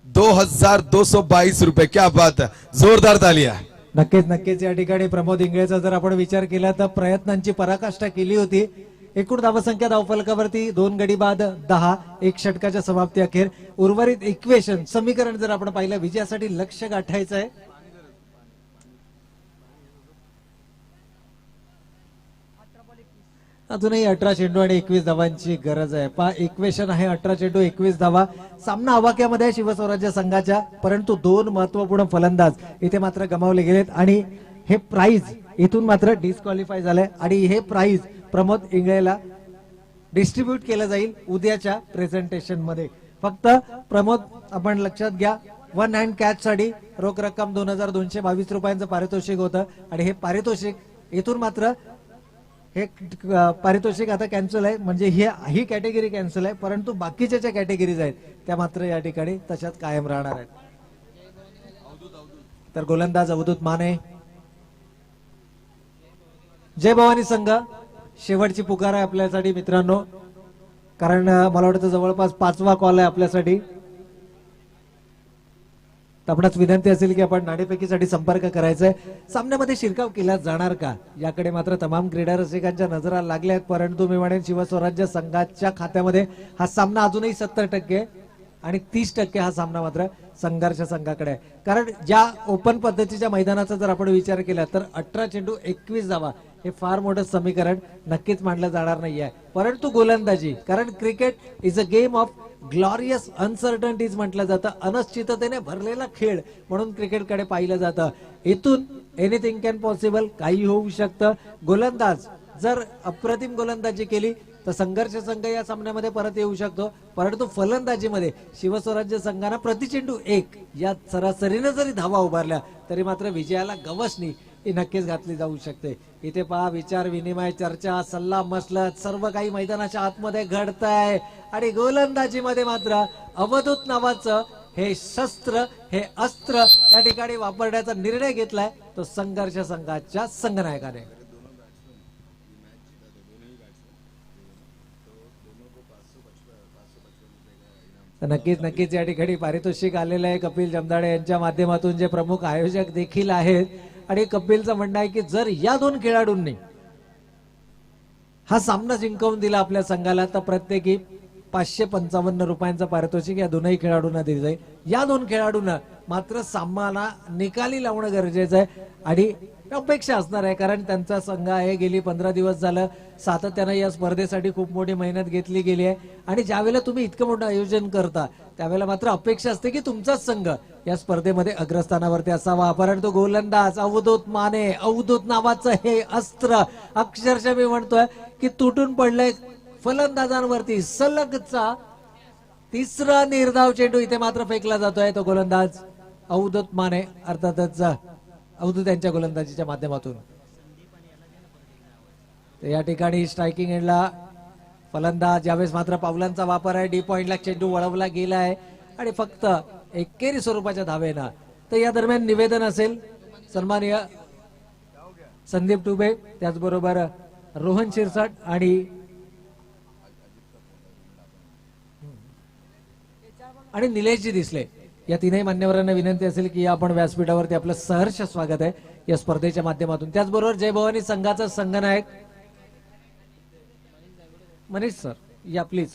B: 2222 रुपए. क्या बात है, जोरदार तालियां.
A: नक्कीच या ठिकाणी प्रमोद इंगळेचा जर आपण विचार केला तर प्रयत्नांची पराकाष्ठा केली होती. एकूण धावसंख्या धावफलकावरती 2 गडी बाद 10, 1 षटकाच्या समाप्ती अखेर. उर्वरित इक्वेशन समीकरण जर आपण पाहिलं, विजयासाठी लक्ष्य गाठायचं आहे. अजूनही 18 चेंडू आणि 21 धावांची गरज आहे. इक्वेशन आहे 18 चेंडू 21 धावा. सामना आवाक्यामध्ये आहे शिवस्वराज्य संघाच्या, परंतु 2 महत्वपूर्ण फलंदाज इथे मात्र गमावले गेलेत आणि हे प्राइज इथून मात्र डिस्क्वालिफाय झालंय आणि हे प्राइज प्रमोद इंगळेला डिस्ट्रीब्यूट केलं जाईल उद्याच्या प्रेझेंटेशन मध्ये. फक्त प्रमोद आपण लक्षात घ्या, 1 हँड कॅच साठी रोख रक्कम 2222 रुपयांचं पारितोषिक होतं आणि हे पारितोषिक इथून मात्र हे पारितोषिक आता कॅन्सल आहे, म्हणजे ही कॅटेगरी कॅन्सल आहे, परंतु बाकीच्या ज्या कॅटेगरीज आहेत त्या मात्र या ठिकाणी तशाच कायम राहणार आहेत. तर गोलंदाज अवधूत माने. जय भवानी संघ शेवटची पुकार आहे आपल्यासाठी मित्रांनो, कारण मला वाटतं जवळपास 5वा कॉल आहे आपल्यासाठी. आपणास विनंती असेल की आपण नाणेफेकीसाठी संपर्क करायचा आहे. सामन्यामध्ये शिरकाव केला जाणार का याकडे मात्र तमाम क्रीडा रसिकांच्या नजरा लागल्या आहेत, परंतु मी म्हणेन शिवस्वराज्य संघाच्या खात्यामध्ये हा सामना अजूनही 70% आणि 30% हा सामना मात्र संघर्ष संघाकडे आहे. कारण ज्या ओपन पद्धतीच्या मैदानाचा जर आपण विचार केला तर 18 चेंडू 21 धावा हे फार मोठं समीकरण नक्कीच मांडलं जाणार नाहीये. परंतु गोलंदाजी, कारण cricket is a game of glorious uncertainties म्हटलं जातं, अनिश्चिततेने भरलेला खेळ म्हणून क्रिकेटकडे पाहिलं जातं. इथून एनिथिंग कॅन पॉसिबल, काही होऊ शकतं. गोलंदाज जर अप्रतिम गोलंदाजी केली तर संघर्ष संघ या सामन्यामध्ये परत येऊ शकतो, परंतु फलंदाजीमध्ये शिवस्वराज्य संघानं प्रतिचेंडू 1 या सरासरीने जरी धावा उभारल्या तरी मात्र विजयाला गवसणी ही नक्कीच घातली जाऊ शकते. इथे पहा, विचार विनिमय, चर्चा, सल्ला मसलत सर्व काही मैदानाच्या आतमध्ये घडतंय आणि गोलंदाजीमध्ये मात्र अवधूत नावाचं हे शस्त्र, हे अस्त्र या ठिकाणी वापरण्याचा निर्णय घेतलाय तो संघर्ष संघाच्या संघनायकाने. तर नक्कीच या ठिकाणी पारितोषिक आलेलं आहे कपिल जमदाडे यांच्या माध्यमातून, जे प्रमुख आयोजक देखील आहेत. आणि कपिलचं म्हणणं आहे की जर या दोन खेळाडूंनी हा सामना जिंकवून दिला आपल्या संघाला तर प्रत्येकी 555 रुपयांचं पारितोषिक या दोनही खेळाडूंना दिलं जाईल. या दोन खेळाडूंना मात्र सामना निकाली लावणं गरजेचं आहे आणि अपेक्षा असणार आहे, कारण त्यांचा संघ आहे गेली 15 दिवस झालं सातत्यानं या स्पर्धेसाठी खूप मोठी मेहनत घेतली गेली आहे. आणि ज्यावेळेला तुम्ही इतकं मोठं आयोजन करता त्यावेळेला मात्र अपेक्षा असते की तुमचाच संघ या स्पर्धेमध्ये अग्रस्थानावरती असावा. परंतु गोलंदाज अवधूत माने, अवधूत नावाचं हे अस्त्र अक्षरशः मी म्हणतोय की तुटून पडलंय फलंदाजांवरती. सलगचा तिसरा निर्धाव चेंडू इथे मात्र फेकला जातोय. तो गोलंदाज अवधूत माने, अर्थातच अवधूत यांच्या गोलंदाजीच्या माध्यमातून. या ठिकाणी स्ट्रायकिंग एंडला फलंदाज, यावेळेस मात्र पावलांचा वापर आहे. डी पॉइंटला चेंडू वळवला गेला आहे आणि फक्त एकेरी स्वरूपाच्या धावेनं. तर या दरम्यान निवेदन असेल सन्माननीय संदीप टुबे, त्याचबरोबर रोहन शिरसाट आणि निलेशजी दिसले, या तीनही मान्यवरांना विनंती असेल की आपण व्यासपीठावरती आपलं सहर्ष स्वागत आहे या स्पर्धेच्या माध्यमातून. त्याचबरोबर जय भवानी संघाचा संघनायक मनीष सर या प्लीज.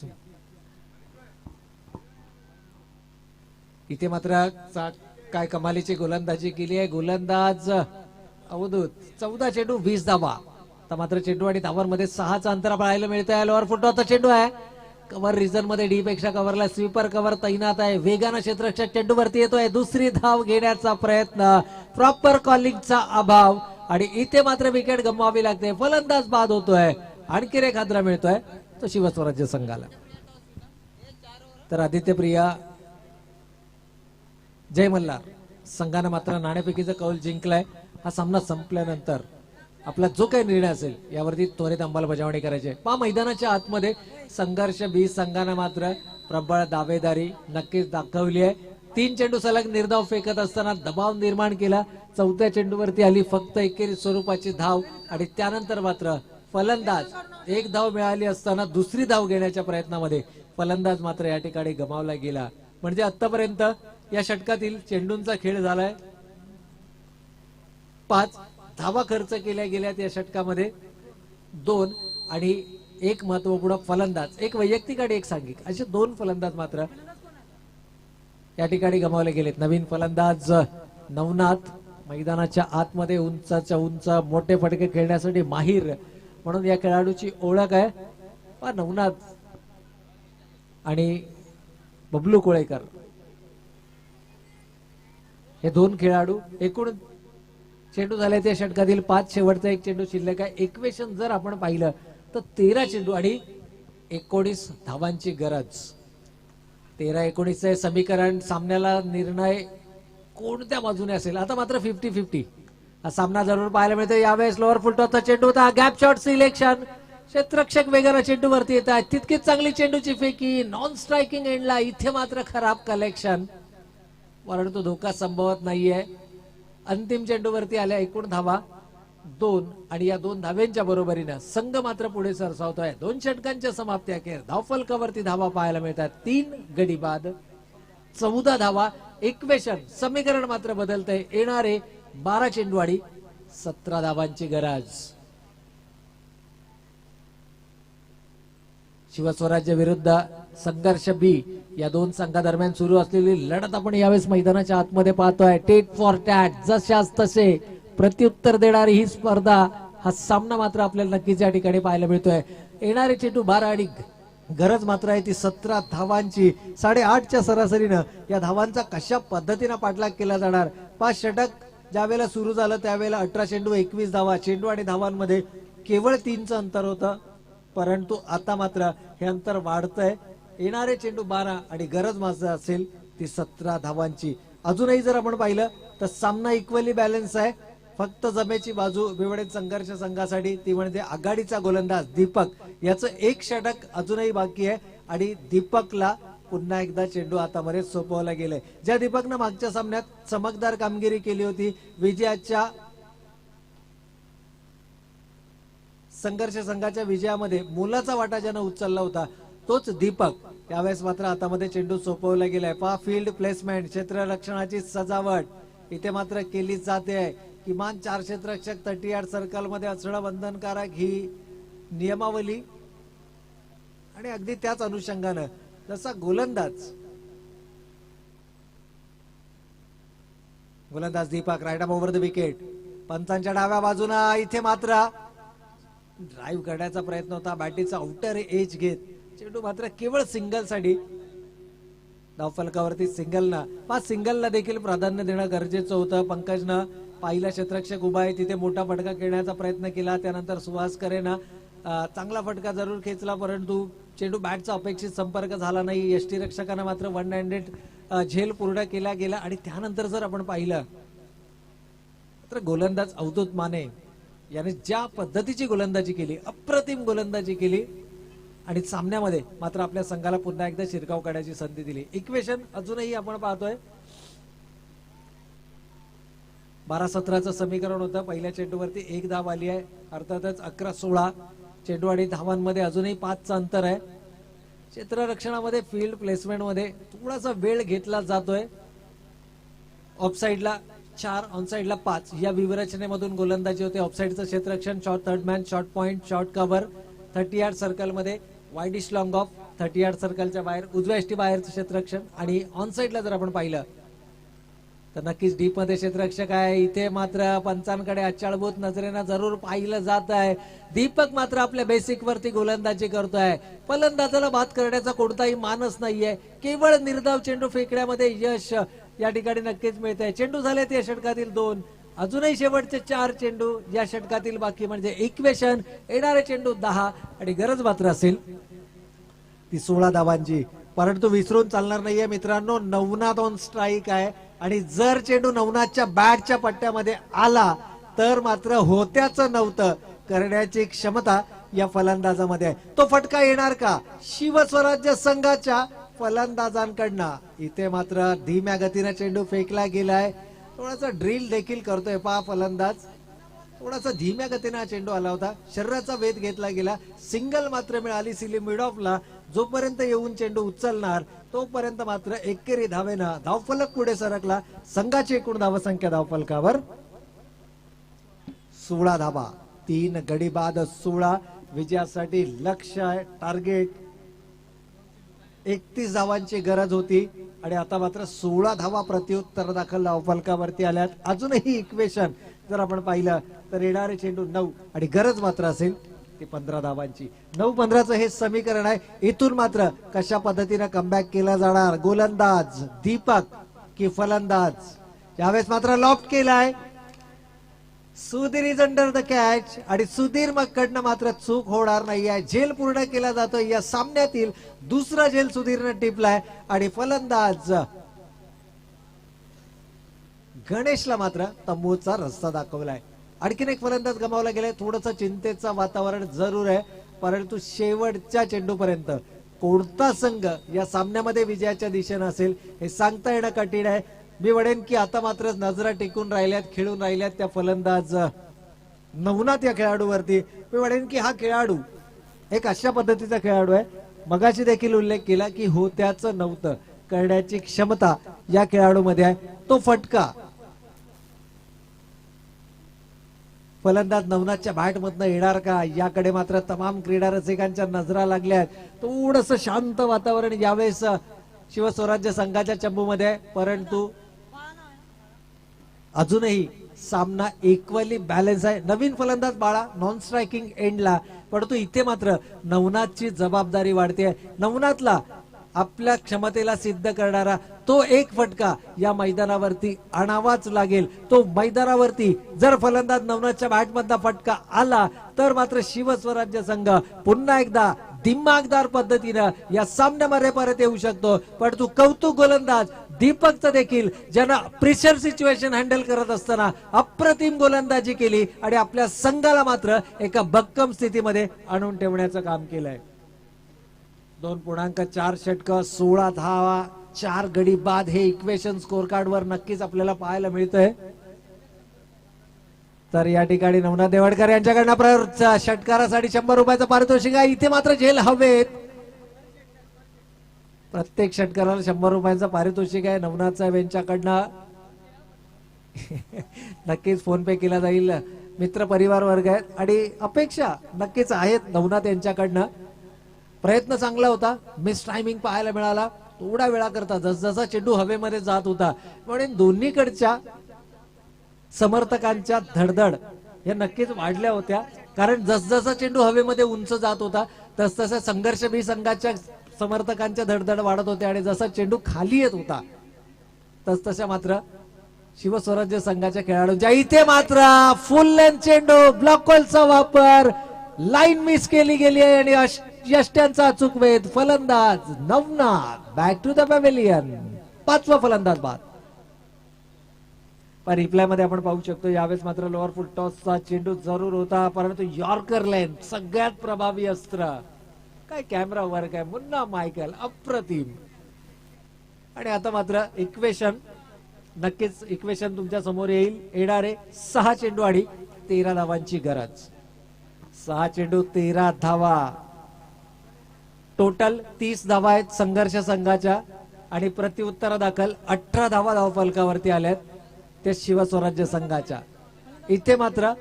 A: इथे मात्र काय कमालीची गोलंदाजी केली आहे गोलंदाज अवधूत. 14 चेंडू 20 धावा. तर मात्र चेंडू आणि धावांमध्ये 6चं अंतर पाहायला मिळतं आहे. लोअर फुटबॉलचा चेंडू आहे, कव्हर रिझन मध्ये डी पेक्षा कव्हरला स्वीपर कव्हर तैनात आहे. वेगानं क्षेत्ररक्षक चेंडू वरती येतोय. दुसरी धाव घेण्याचा प्रयत्न, प्रॉपर कॉलिंगचा अभाव आणि इथे मात्र विकेट गमवावी लागते. फलंदाज बाद होतोय. आणखी एक हादरा मिळतोय तो शिवस्वराज्य संघाला. तर आदित्य प्रिया जय मल्हार संघानं मात्र नाणेफेकीचा कौल जिंकलाय. हा सामना संपल्यानंतर आपला जो काही निर्णय असेल यावरती त्वरित अंमलबजावणी करायची आहे. मैदानाच्या आतमध्ये संघर्ष 20 संघानं मात्र प्रबळ दावेदारी नक्कीच दाखवली आहे. 3 चेंडू सलग निर्धाव फेकत असताना दबाव निर्माण केला. 4थ्या चेंडूवरती आली फक्त एकेरी स्वरूपाची धाव आणि त्यानंतर मात्र फलंदाज एक धाव मिळाली असताना दुसरी धाव घेण्याच्या प्रयत्नामध्ये फलंदाज मात्र या ठिकाणी गमावला गेला. म्हणजे आतापर्यंत या षटकातील चेंडूंचा खेळ झालाय. 5 धावा खर्च केल्या गेल्यात या षटकामध्ये, 2 आणि एक महत्वपूर्ण फलंदाज, एक वैयक्तिक आणि एक सांघिक, असे 2 फलंदाज मात्र या ठिकाणी गमावले गेलेत. नवीन फलंदाज नवनाथ मैदानाच्या आतमध्ये उंचाच्या उंच मोठे फटके खेळण्यासाठी माहीर म्हणून या खेळाडूची ओळख आहे. नवनाथ आणि बबलू कोळेकर हे 2 खेळाडू. एकूण चेंडू झाले त्या षटकातील 5, शेवटचा एक चेंडू शिल्लक आहे. इक्वेशन जर आपण पाहिलं तर 13 चेंडू आणि 19 धावांची गरज. 13-19 समीकरण. सामन्याला निर्णय कोणत्या बाजूने असेल. आता मात्र 50-50 हा सामना जरूर पाहायला मिळतो. यावेळेस लोअर फुलटॉसचा चेंडू होता. Gap shot selection. क्षेत्ररक्षक वेगानं चेंडू वरती येत आहे. तितकीच चांगली चेंडूची फेकी. नॉन स्ट्रायकिंग एंडला इथे मात्र खराब कलेक्शन, परंतु धोका संभवत नाहीये. अंतिम चेंडूवरती आल्या एकूण धावा 2 आणि या 2 धाव्यांच्या बरोबरीनं संघ मात्र पुढे सरसावतोय. 2 षटकांच्या समाप्ती अखेर धावफलकावरती धावा पाहायला मिळतात. 3 गडी बाद 14 धावा. इक्वेशन समीकरण मात्र बदलतंय. येणारे 12 चेंडू आणि 17 धावांची गरज. शिवस्वराज्य विरुद्ध संघर्ष बी या 2 संघादरम्यान सुरू असलेली लढत आपण यावेळेस मैदानाच्या आतमध्ये पाहतोय. टेट फॉर टॅट, जशास तसे प्रत्युत्तर देणारी ही स्पर्धा, हा सामना मात्र आपल्याला नक्कीच या ठिकाणी पाहायला मिळतोय. येणारे चेंडू 12 आणि गरज मात्र आहे ती 17 धावांची. 8.5च्या सरासरीनं या धावांचा कशा पद्धतीने पाठलाग केला जाणार. 5 षटक ज्या वेळेला सुरू झालं त्यावेळेला 18 चेंडू 21 धावा. चेंडू आणि धावांमध्ये केवळ 3चं अंतर होतं, परंतु आता मात्र हे अंतर वाढतंय. येणारे चेंडू 12 आणि गरज मात्र असेल ती 17 धावांची. अजूनही जर आपण पाहिलं तर सामना इक्वली बॅलन्स आहे. फक्त जमेची बाजू भिवंडी संघर्ष संघासाठी, ती म्हणजे आघाडीचा गोलंदाज दीपक. याचं एक षटक अजूनही बाकी आहे आणि दीपकला पुन्हा एकदा चेंडू हातामध्ये सोपवला गेलाय. ज्या दीपकनं मागच्या सामन्यात चमकदार कामगिरी केली होती, विजयाच्या संघर्ष संघाच्या विजयामध्ये मोलाचा वाटा ज्यानं उचलला होता, तोच दीपक यावेळेस मात्र हातामध्ये चेंडू सोपवला गेलाय. पहा फील्ड प्लेसमेंट, क्षेत्ररक्षणाची सजावट इथे मात्र केली जाते. किमान 4 क्षेत्ररक्षक 30 यार्ड सर्कल मध्ये असणं बंधनकारक ही नियमावली आणि अगदी त्याच अनुषंगानं जसा गोलंदाज Deepak right over the wicket. पंचांच्या डाव्या बाजूला इथे मात्र ड्राईव्ह करण्याचा प्रयत्न होता, बॅटीचा आउटर एज घेत चेंडू मात्र केवळ सिंगल साठी. धावफलकावरती सिंगलला देखील प्राधान्य देणं गरजेचं होतं. पंकजनं पहिला क्षेत्ररक्षक उभा आहे तिथे मोठा फटका खेळण्याचा प्रयत्न केला. त्यानंतर सुहास करेनं चांगला फटका जरूर खेचला, परंतु चेंडू बॅटचा अपेक्षित संपर्क झाला नाही. यष्टीरक्षकानं मात्र 1 हँडेड झेल पूर्ण केला गेला. आणि त्यानंतर जर आपण पाहिलं तर गोलंदाज अवधूत माने याने ज्या पद्धतीची गोलंदाजी केली, अप्रतिम गोलंदाजी केली आणि सामन्यामध्ये मात्र आपल्या संघाला पुन्हा एकदा शिरकाव काढण्याची संधी दिली. इक्वेशन अजूनही आपण पाहतोय 12-17चं समीकरण होतं. पहिल्या चेंडूवरती 1 धाव आली आहे, अर्थातच 11-16 चेंडू आणि धावांमध्ये अजूनही 5चं अंतर आहे. क्षेत्ररक्षणामध्ये फील्ड प्लेसमेंटमध्ये थोडासा वेळ घेतला जातोय. ऑफसाईडला 4, ऑनसाईडला 5 या विवरचनेमधून गोलंदाजी होते. ऑफसाईडचं क्षेत्ररक्षण, short third man, short point, short cover 30 yard सर्कलमध्ये, वाईडिश लॉंग ऑफ 30 यार्ड सर्कलच्या बाहेर, उजव्या एष्टी बाहेरचं क्षेत्ररक्षण. आणि ऑनसाईडला जर आपण पाहिलं तर नक्कीच डीप मध्ये क्षेत्ररक्षक आहे. इथे मात्र पंचांकडे अचाळभूत नजरेनं जरूर पाहिलं जात आहे. दीपक मात्र आपल्या बेसिक वरती गोलंदाजी करतोय. फलंदाजाला बाद करण्याचा कोणताही मानस नाहीये, केवळ निर्धाव चेंडू फेकण्यामध्ये यश या ठिकाणी नक्कीच मिळतंय. चेंडू झालेत या षटकातील 2, अजूनही शेवटचे 4 चेंडू या षटकातील बाकी, म्हणजे इक्वेशन येणारे चेंडू 10 आणि गरज मात्र असेल ती 16 धावांची. परंतु विसरून चालणार नाहीये मित्रांनो, नवनाथ ऑन स्ट्राईक आहे आणि जर चेंडू नवनाथच्या बॅटच्या पट्ट्यामध्ये आला तर मात्र होत्याचं नव्हतं करण्याची क्षमता या फलंदाजामध्ये आहे. तो फटका येणार का शिवस्वराज्य संघाच्या फलंदाजांकडनं? इथे मात्र धीम्या गतीने चेंडू फेकला गेलाय. थोडासा ड्रिल देखील करतोय पहा फलंदाज. थोडासा धीम्या गतीने हा चेंडू आला होता, शरीराचा वेध घेतला गेला. सिंगल मात्र मिळाली सिली मिड ऑफला. जोपर्यंत येऊन चेंडू उचलणार तोपर्यंत मात्र एकेरी धावेनं धावफलक पुढे सरकला. संघाची एकूण धावसंख्या धावफलकावर 16 धावा, 3 गडी बाद 16. विजयासाठी लक्ष्य आहे, टार्गेट 31 धावांची गरज होती आणि आता मात्र 16 धावा प्रत्युत्तर दाखल धावफलकावरती आल्यात. अजूनही इक्वेशन जर आपण पाहिलं तर येणारे चेंडू 9 आणि गरज मात्र असेल ती 15 धावांची. 9-15चं हे समीकरण आहे. इथून मात्र कशा पद्धतीने कमबॅक केला जाणार, गोलंदाज दीपक की फलंदाज? यावेळेस मात्र लॉफ्ट केलाय. Sudhir is under the catch आणि सुधीर मगकडनं मात्र चूक होणार नाहीये. झेल पूर्ण केला जातोय. या सामन्यातील दुसरा झेल सुधीरनं टिपलाय आणि फलंदाज गणेशला मात्र तंबूचा रस्ता दाखवलाय. आणखीन एक फलंदाज गमावला गेलाय. थोडंसं चिंतेचं वातावरण जरूर आहे, परंतु शेवटच्या चेंडूपर्यंत कोणता संघ या सामन्यामध्ये विजयाच्या दिशेने असेल हे सांगता येणं कठीण आहे. मी म्हणेन की आता मात्र नजरा टिकून राहिल्यात, खेळून राहिल्यात त्या फलंदाज नवनाथ या खेळाडूवरती. मी म्हणेन की हा खेळाडू एक अशा पद्धतीचा खेळाडू आहे, मगाशी देखील उल्लेख केला की होत्याचं नव्हतं करण्याची क्षमता या खेळाडूमध्ये आहे. तो फटका फलंदाज नवनाथच्या बॅट मधनं येणार का याकडे मात्र तमाम क्रीडा रसिकांच्या नजरा लागल्यात. थोडंसं शांत वातावरण यावेळेस शिवस्वराज्य संघाच्या चंबूमध्ये, परंतु अजूनही सामना इक्वली बॅलन्स आहे. नवीन फलंदाज बाळा नॉन स्ट्रायकिंग एंडला, परंतु इथे मात्र नवनाथची जबाबदारी वाढते. नवनाथला आपल्या क्षमतेला सिद्ध करणारा तो एक फटका या मैदानावरती आणावाच लागेल. तो मैदानावरती जर फलंदाज नवनाथच्या बॅटमधला फटका आला तर मात्र शिवस्वराज्य संघ पुन्हा एकदा दिमागदार पद्धतीनं या सामन्यामध्ये परत येऊ शकतो. पण तू कौतुक गोलंदाज दीपकचं देखील, ज्यानं प्रेशर सिच्युएशन हँडल करत असताना अप्रतिम गोलंदाजी केली आणि आपल्या संघाला मात्र एका भक्कम स्थितीमध्ये आणून ठेवण्याचं काम केलंय. 2.4 षटकं, 16 धावा, 4 गडी बाद हे इक्वेशन स्कोर कार्ड वर नक्कीच आपल्याला पाहायला मिळतंय. तर या ठिकाणी नवनाथ देवडकर यांच्याकडनं षटकारासाठी 100 रुपयाचं पारितोषिक आहे. इथे मात्र झेल हवेत.
C: प्रत्येक षटकाराला 100 रुपयांचा पारितोषिक आहे नवनाथ साहेब यांच्याकडनं. नक्कीच फोन पे केला जाईल. मित्र परिवार वर्ग आहेत आणि अपेक्षा नक्कीच आहेत नवनाथ यांच्याकडनं. प्रयत्न चांगला होता, मिस टायमिंग पाहायला मिळाला थोडा वेळा करता जसजसा चेंडू हवेमध्ये जात होता. म्हणून दोन्हीकडच्या समर्थकांच्या धडधड या नक्कीच वाढल्या होत्या, कारण जसजसा चेंडू हवेमध्ये उंच जात होता तसतसा संघर्ष बी संघाच्या समर्थकांच्या धडधड वाढत होत्या आणि जसा चेंडू खाली येत होता तसतशा मात्र शिवस्वराज्य संघाच्या खेळाडूंच्या इथे मात्र फुल लेंथ चेंडू ब्लॉक होलचा वापर, लाईन मिस केली गेली आहे आणि यष्ट्यांचा अचूक वेध. फलंदाज Navnath back to the pavilion. 5वा फलंदाज बाद. पण रिप्लाय मध्ये आपण पाहू शकतो यावेळेस मात्र लोअर फुट टॉसचा चेंडू जरूर होता, परंतु यॉर्कर लेन सगळ्यात प्रभावी अस्त्र. काय कॅमेरा वर्क आहे मुन्ना मायकल, अप्रतिम. आणि आता मात्र इक्वेशन नक्कीच इक्वेशन तुमच्या समोर येईल. येणारे 6 चेंडू आणि 13 धावांची गरज. 6 चेंडू 13 धावा. टोटल 30 धावा आहेत संघर्ष संघाच्या आणि प्रत्युत्तरा दाखल 18 धावा धावफलकावरती आल्यात ते शिवस्वराज्य संघाच्या. इथे मात्र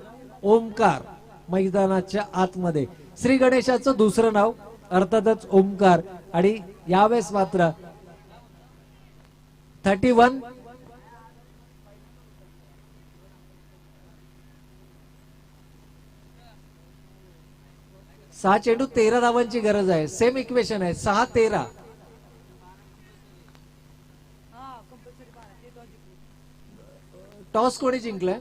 C: ओमकार मैदानाच्या आतमध्ये. श्री गणेशाचं दुसरं नाव अर्थातच ओमकार आणि यावेळेस मात्र 31 6 चेंडू 13 धावांची गरज आहे. सेम इक्वेशन आहे 6-13. टॉस कोणी जिंकलाय?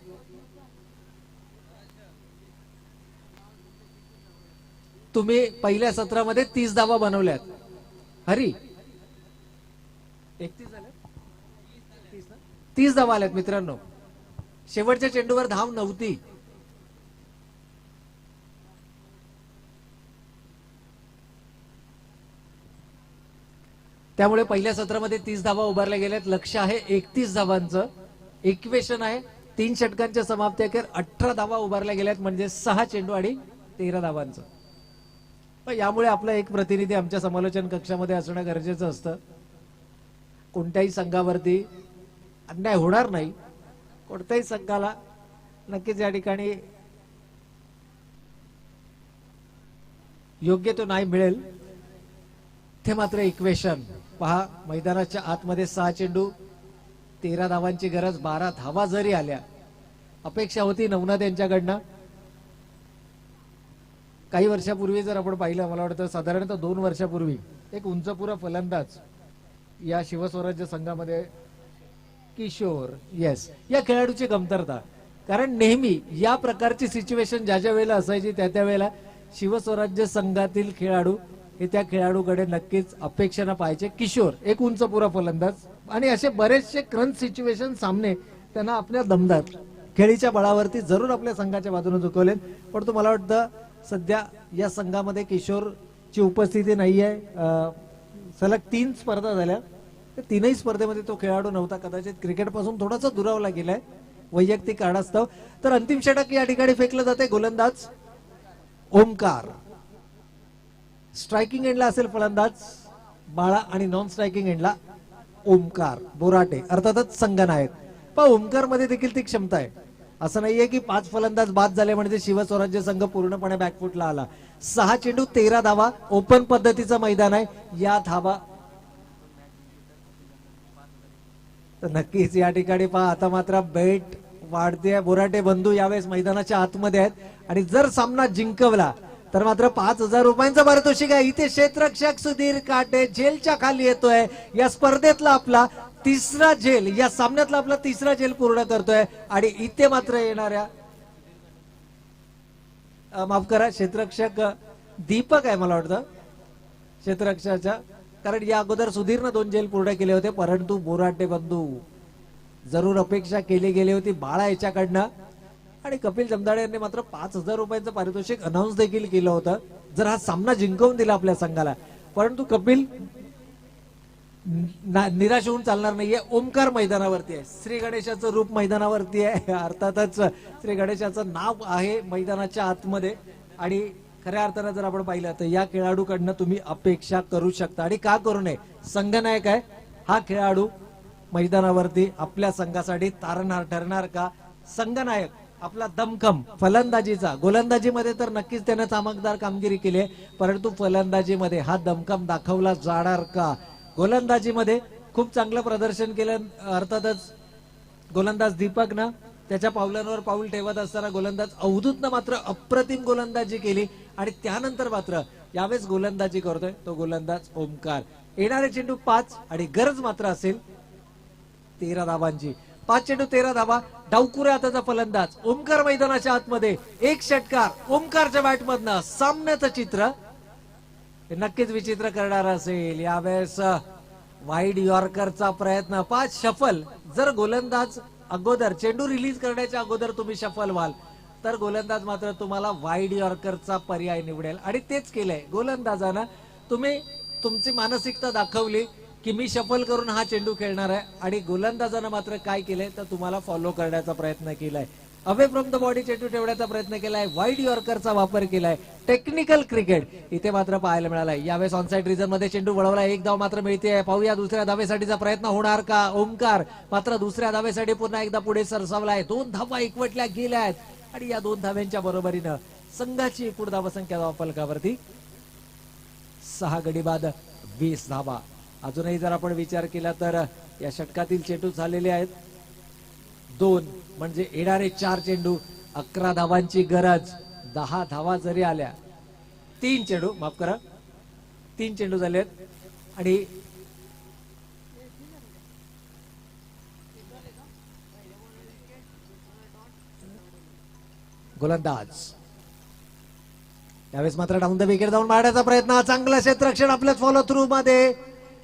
C: तुम्ही पहिल्या सत्रामध्ये 30 धावा बनवल्यात. हरी 31 झाल्या, 30 धावा आल्यात मित्रांनो. शेवटच्या चेंडूवर धाव नव्हती. त्यामुळे पहिल्या सत्रामध्ये 30 धावा उभारल्या गेल्यात. लक्ष आहे 31 धावांचं. इक्वेशन आहे 3 षटकांच्या समाप्ती अखेर 18 धावा उभारल्या गेल्यात म्हणजे 6 चेंडू आणि 13 धावांचं. पण यामुळे आपला एक प्रतिनिधी आमच्या समालोचन कक्षामध्ये असणं गरजेचं असतं. कोणत्याही संघावरती अन्याय होणार नाही. कोणत्याही संघाला नक्कीच या ठिकाणी योग्य तो नाही मिळेल. ते मात्र इक्वेशन पहा. मैदानाच्या आतमध्ये 6 चेंडू 13 धावांची गरज. 12 धावा जरी आल्या अपेक्षा होती नवनाथ यांच्याकडनं. काही वर्षापूर्वी जर आपण पाहिलं मला वाटतं साधारणतः 2 वर्षापूर्वी एक उंचपुरा फलंदाज या शिवस्वराज्य संघामध्ये किशोर येस या खेळाडूची कमतरता. कारण नेहमी या प्रकारची सिच्युएशन ज्या ज्या वेळेला असायची त्या त्या वेळेला शिवस्वराज्य संघातील खेळाडू हे त्या खेळाडूकडे नक्कीच अपेक्षेनं पाहायचे. किशोर एक उंचपुरा फलंदाज आणि असे बरेचसे क्रंच सिच्युएशन सामने त्यांना आपल्या दमदार खेळीच्या बळावरती जरूर आपल्या संघाच्या बाजूने झुकवले. पण तो मला वाटतं सध्या या संघामध्ये किशोरची उपस्थिती नाहीये. सलग 3 स्पर्धा झाल्या. त्या 3ही स्पर्धेमध्ये तो खेळाडू नव्हता. कदाचित क्रिकेटपासून थोडासा दुरावला गेलाय वैयक्तिक कारणास्तव. तर अंतिम षटक या ठिकाणी फेकलं जाते. गोलंदाज ओमकार. स्ट्रायकिंग एंडला असेल फलंदाज बाळा आणि नॉन स्ट्रायकिंग एंडला ओमकार बोराटे अर्थातच संघनायक. पण ओमकार मध्ये देखील ती क्षमता आहे. असं नाहीये की 5 फलंदाज बाद झाले म्हणजे शिवस्वराज्य संघ पूर्णपणे बॅकफुटला आला. 6 चेंडू 13 धावा. ओपन पद्धतीचं मैदान आहे. या धावा तर नक्कीच या ठिकाणी पहा. आता मात्र बेट वाढते. बोराटे बंधू यावेळेस मैदानाच्या आतमध्ये आहेत आणि जर सामना जिंकवला तर मात्र 5,000 रुपयांचं पारितोषिक आहे. इथे क्षेत्ररक्षक सुधीर काटे झेलच्या खाली येतोय. या स्पर्धेतला आपला तिसरा झेल या सामन्यातला आपला तिसरा झेल पूर्ण करतोय आणि इथे मात्र येणाऱ्या माफ करा क्षेत्ररक्षक दीपक आहे मला वाटतं क्षेत्ररक्षकाच्या. कारण या अगोदर सुधीरनं 2 झेल पूर्ण केले होते. परंतु बोराटे बंधू जरूर अपेक्षा केली गेली होती बाळा याच्याकडनं. आणि कपिल जमदाडे यांनी मात्र 5,000 रुपयांचं पारितोषिक अनाऊन्स देखील केलं होतं जर हा सामना जिंकवून दिला आपल्या संघाला. परंतु कपिल निराश होऊन चालणार नाहीये. ओमकार मैदानावरती आहे. श्री गणेशाचं रूप मैदानावरती आहे. अर्थातच श्री गणेशाचं नाव आहे मैदानाच्या आतमध्ये आणि खऱ्या अर्थानं जर आपण पाहिलं तर या खेळाडूकडनं तुम्ही अपेक्षा करू शकता आणि का करू नये. संघनायक आहे हा खेळाडू, मैदानावरती आपल्या संघासाठी तारणहार ठरणार का. संघनायक आपला दमखम फलंदाजीचा, गोलंदाजीमध्ये तर नक्कीच त्याने चमकदार कामगिरी केली आहे, परंतु फलंदाजीमध्ये हा दमखम दाखवला जाणार का. गोलंदाजीमध्ये खूप चांगलं प्रदर्शन केलं अर्थातच गोलंदाज दीपकनं त्याच्या पावलांवर पाऊल ठेवत असताना गोलंदाज अवधूतनं मात्र अप्रतिम गोलंदाजी केली आणि त्यानंतर मात्र यावेळेस गोलंदाजी करतोय तो गोलंदाज ओमकार. येणारे चेंडू 5 आणि गरज मात्र असेल 13 धावांची. 5 चेंडू 13 धावा. डावकुऱ्या हाताचा फलंदाज ओमकार मैदानाच्या आतमध्ये, एक षटकार ओमकारच्या बॅटमधनं. सामन्याचं चित्र हे नक्कीच विचित्र करणार असेल. यावेळेस वाईड यॉर्करचा प्रयत्न, 5 शफल. जर गोलंदाज अगोदर चेंडू रिलीज करण्याच्या अगोदर तुम्ही शफल व्हाल तर गोलंदाज मात्र तुम्हाला वाईड यॉर्करचा पर्याय निवडेल आणि तेच केलंय गोलंदाजानं. तुम्ही तुमची मानसिकता दाखवली की मी शफल करून हा चेंडू खेळणार आहे आणि गोलंदाजानं मात्र काय केलंय तर तुम्हाला फॉलो करण्याचा प्रयत्न केलाय. अवे फ्रॉम द बॉडी चेंडू ठेवण्याचा प्रयत्न केलाय, वाईड यॉर्करचा वापर केलाय. टेक्निकल क्रिकेट इथे मात्र पाहायला मिळालाय. यावेळेस ऑनसाइड रिझन मध्ये चेंडू वळवला, एक धाव मात्र मिळते. पाहूया दुसऱ्या धावेसाठीचा प्रयत्न होणार का. ओमकार मात्र दुसऱ्या धावेसाठी पुन्हा एकदा पुढे सरसावलाय. 2 धावा एकवटल्या गेल्यात आणि या 2 धाव्यांच्या बरोबरीनं संघाची एकूण धावसंख्या धावफलकावरती 6 गडी बाद 20 धावा. अजूनही जर आपण विचार केला तर या षटकातील चेंडू झालेले आहेत 2, म्हणजे येणारे 4 चेंडू 11 धावांची गरज. 10 धावा जरी आल्या, 3 चेंडू माफ करा 3 चेंडू झालेत आणि गोलंदाज यावेळेस मात्र डाऊन द विकेट जाऊन मारण्याचा प्रयत्न. चांगलं क्षेत्ररक्षण आपल्याच फॉलो थ्रू मध्ये.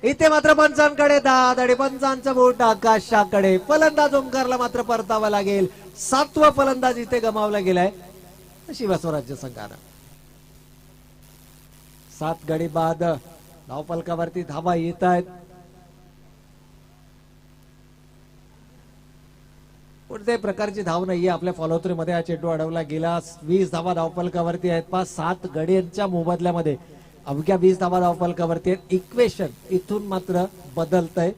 C: इथे मात्र पंचांकडे दाद आणि पंचांचं बोट आकाशाकडे. फलंदाज ओमकारला मात्र परतावा लागेल. 7वा फलंदाज इथे गमावला गेलाय शिवस्वराज्य संघानं. 7 गडी बाद धावफलकावरती धावा येत आहेत. कोणत्याही प्रकारची धाव नाहीये आपल्या फॉलो थ्रू मध्ये. हा चेंडू अडवला गेला. 20 धावा धावफलकावरती आहेत. 5-7 गड्यांच्या मोबदल्यामध्ये अवघ्या 20 धावा धावफलकावरती आहेत. इक्वेशन इथून मात्र बदलतंय.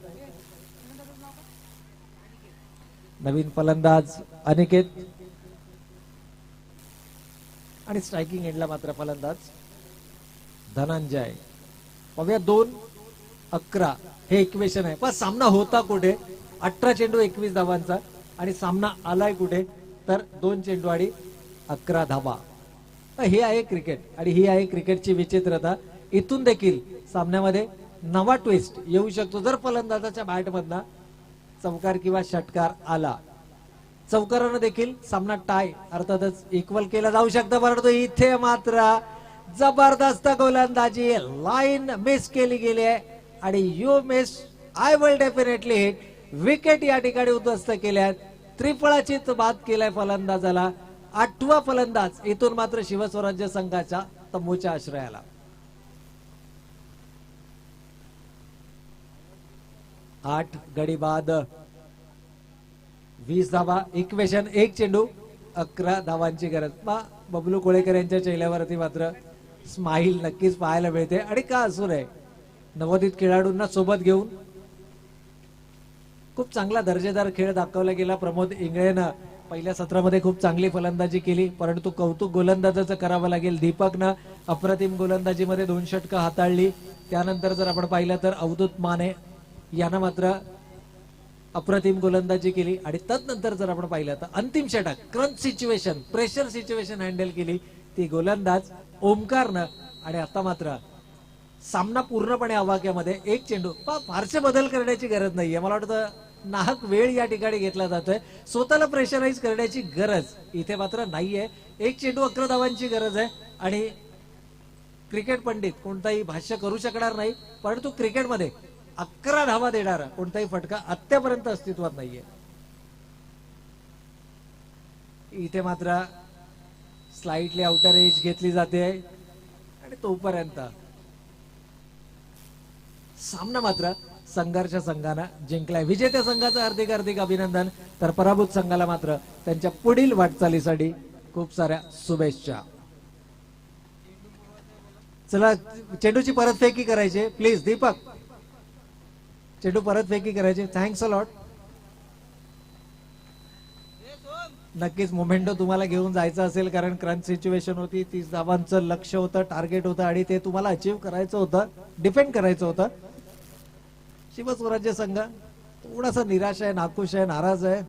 C: नवीन फलंदाज अनिकेत आणि स्ट्रायकिंग एंडला मात्र फलंदाज धनंजय. पाहूया 2-11 हे इक्वेशन आहे. पण सामना होता कुठे. 18 चेंडू 21 धावांचा आणि सामना आलाय कुठे तर 2 चेंडू आणि 11 धावा. हे आहे क्रिकेट आणि ही आहे क्रिकेटची विचित्रता. इथून देखील सामन्यामध्ये नवा ट्विस्ट येऊ शकतो जर फलंदाजाच्या बॅटमधनं चौकार किंवा षटकार आला. चौकारानं देखील सामना टाय अर्थातच इक्वल केला जाऊ शकतं, परंतु इथे मात्र जबरदस्त गोलंदाजी. लाईन मिस केली गेली आहे आणि you miss I will definitely hit. Wicket या ठिकाणी उद्ध्वस्त केल्यात. त्रिफळाची बाद केलाय फलंदाजाला. 8वा फलंदाज इथून मात्र शिवस्वराज्य संघाच्या तंबूच्या आश्रयाला. 8 गडी बाद 20 धावा. इक्वेशन 1 चेंडू 11 धावांची गरज. बबलू कोळेकर यांच्या चेहऱ्यावरती मात्र स्माईल नक्कीच पाहायला मिळते आणि का असू नये. नवोदित खेळाडूंना सोबत घेऊन खूप चांगला दर्जेदार खेळ दाखवला गेला. प्रमोद इंगळेनं पहिल्या सत्रामध्ये खूप चांगली फलंदाजी केली, परंतु कौतुक गोलंदाजाचं करावं लागेल. दीपकनं अप्रतिम गोलंदाजीमध्ये 2 षटकं हाताळली. त्यानंतर जर आपण पाहिलं तर अवधूत माने यानं मात्र अप्रतिम गोलंदाजी केली आणि तदनंतर जर आपण पाहिलं तर अंतिम षटक crunch situation, pressure situation handle केली ती गोलंदाज ओमकारनं. आणि आता मात्र सामना पूर्णपणे आवाक्यामध्ये. 1 चेंडू. फारसे बदल करण्याची गरज नाहीये. मला वाटतं नाहक वेळ या ठिकाणी घेतला जातोय. स्वतःला प्रेशराईज करण्याची गरज इथे मात्र नाहीये. 1 चेंडू 11 धावांची गरज आहे आणि क्रिकेट पंडित कोणताही भाष्य करू शकणार नाही, परंतु क्रिकेटमध्ये 11 धावा देणारा कोणताही फटका आतापर्यंत अस्तित्वात नाहीये. इथे मात्र स्लाइटली आउटर एज घेतली जाते आणि तोपर्यंत सामना मात्र संघर्ष संघानं जिंकलाय. विजेत्या संघाचं हार्दिक हार्दिक अभिनंदन. तर पराभूत संघाला मात्र त्यांच्या पुढील वाटचालीसाठी खूप साऱ्या शुभेच्छा.
A: चला चेंडूची परतफेकी करायची प्लीज दीपक, चेंडू परतफेकी करायची. Thanks a lot. नक्कीच मोमेंटो तुम्हाला घेऊन जायचं असेल कारण क्रंच सिच्युएशन होती, 30 धावांचं लक्ष होतं, टार्गेट होतं आणि ते तुम्हाला अचीव्ह करायचं होतं, डिफेंड करायचं होतं. शिवस्वराज्य संघ थोडासा निराश आहे, नाखुश आहे, नाराज आहे.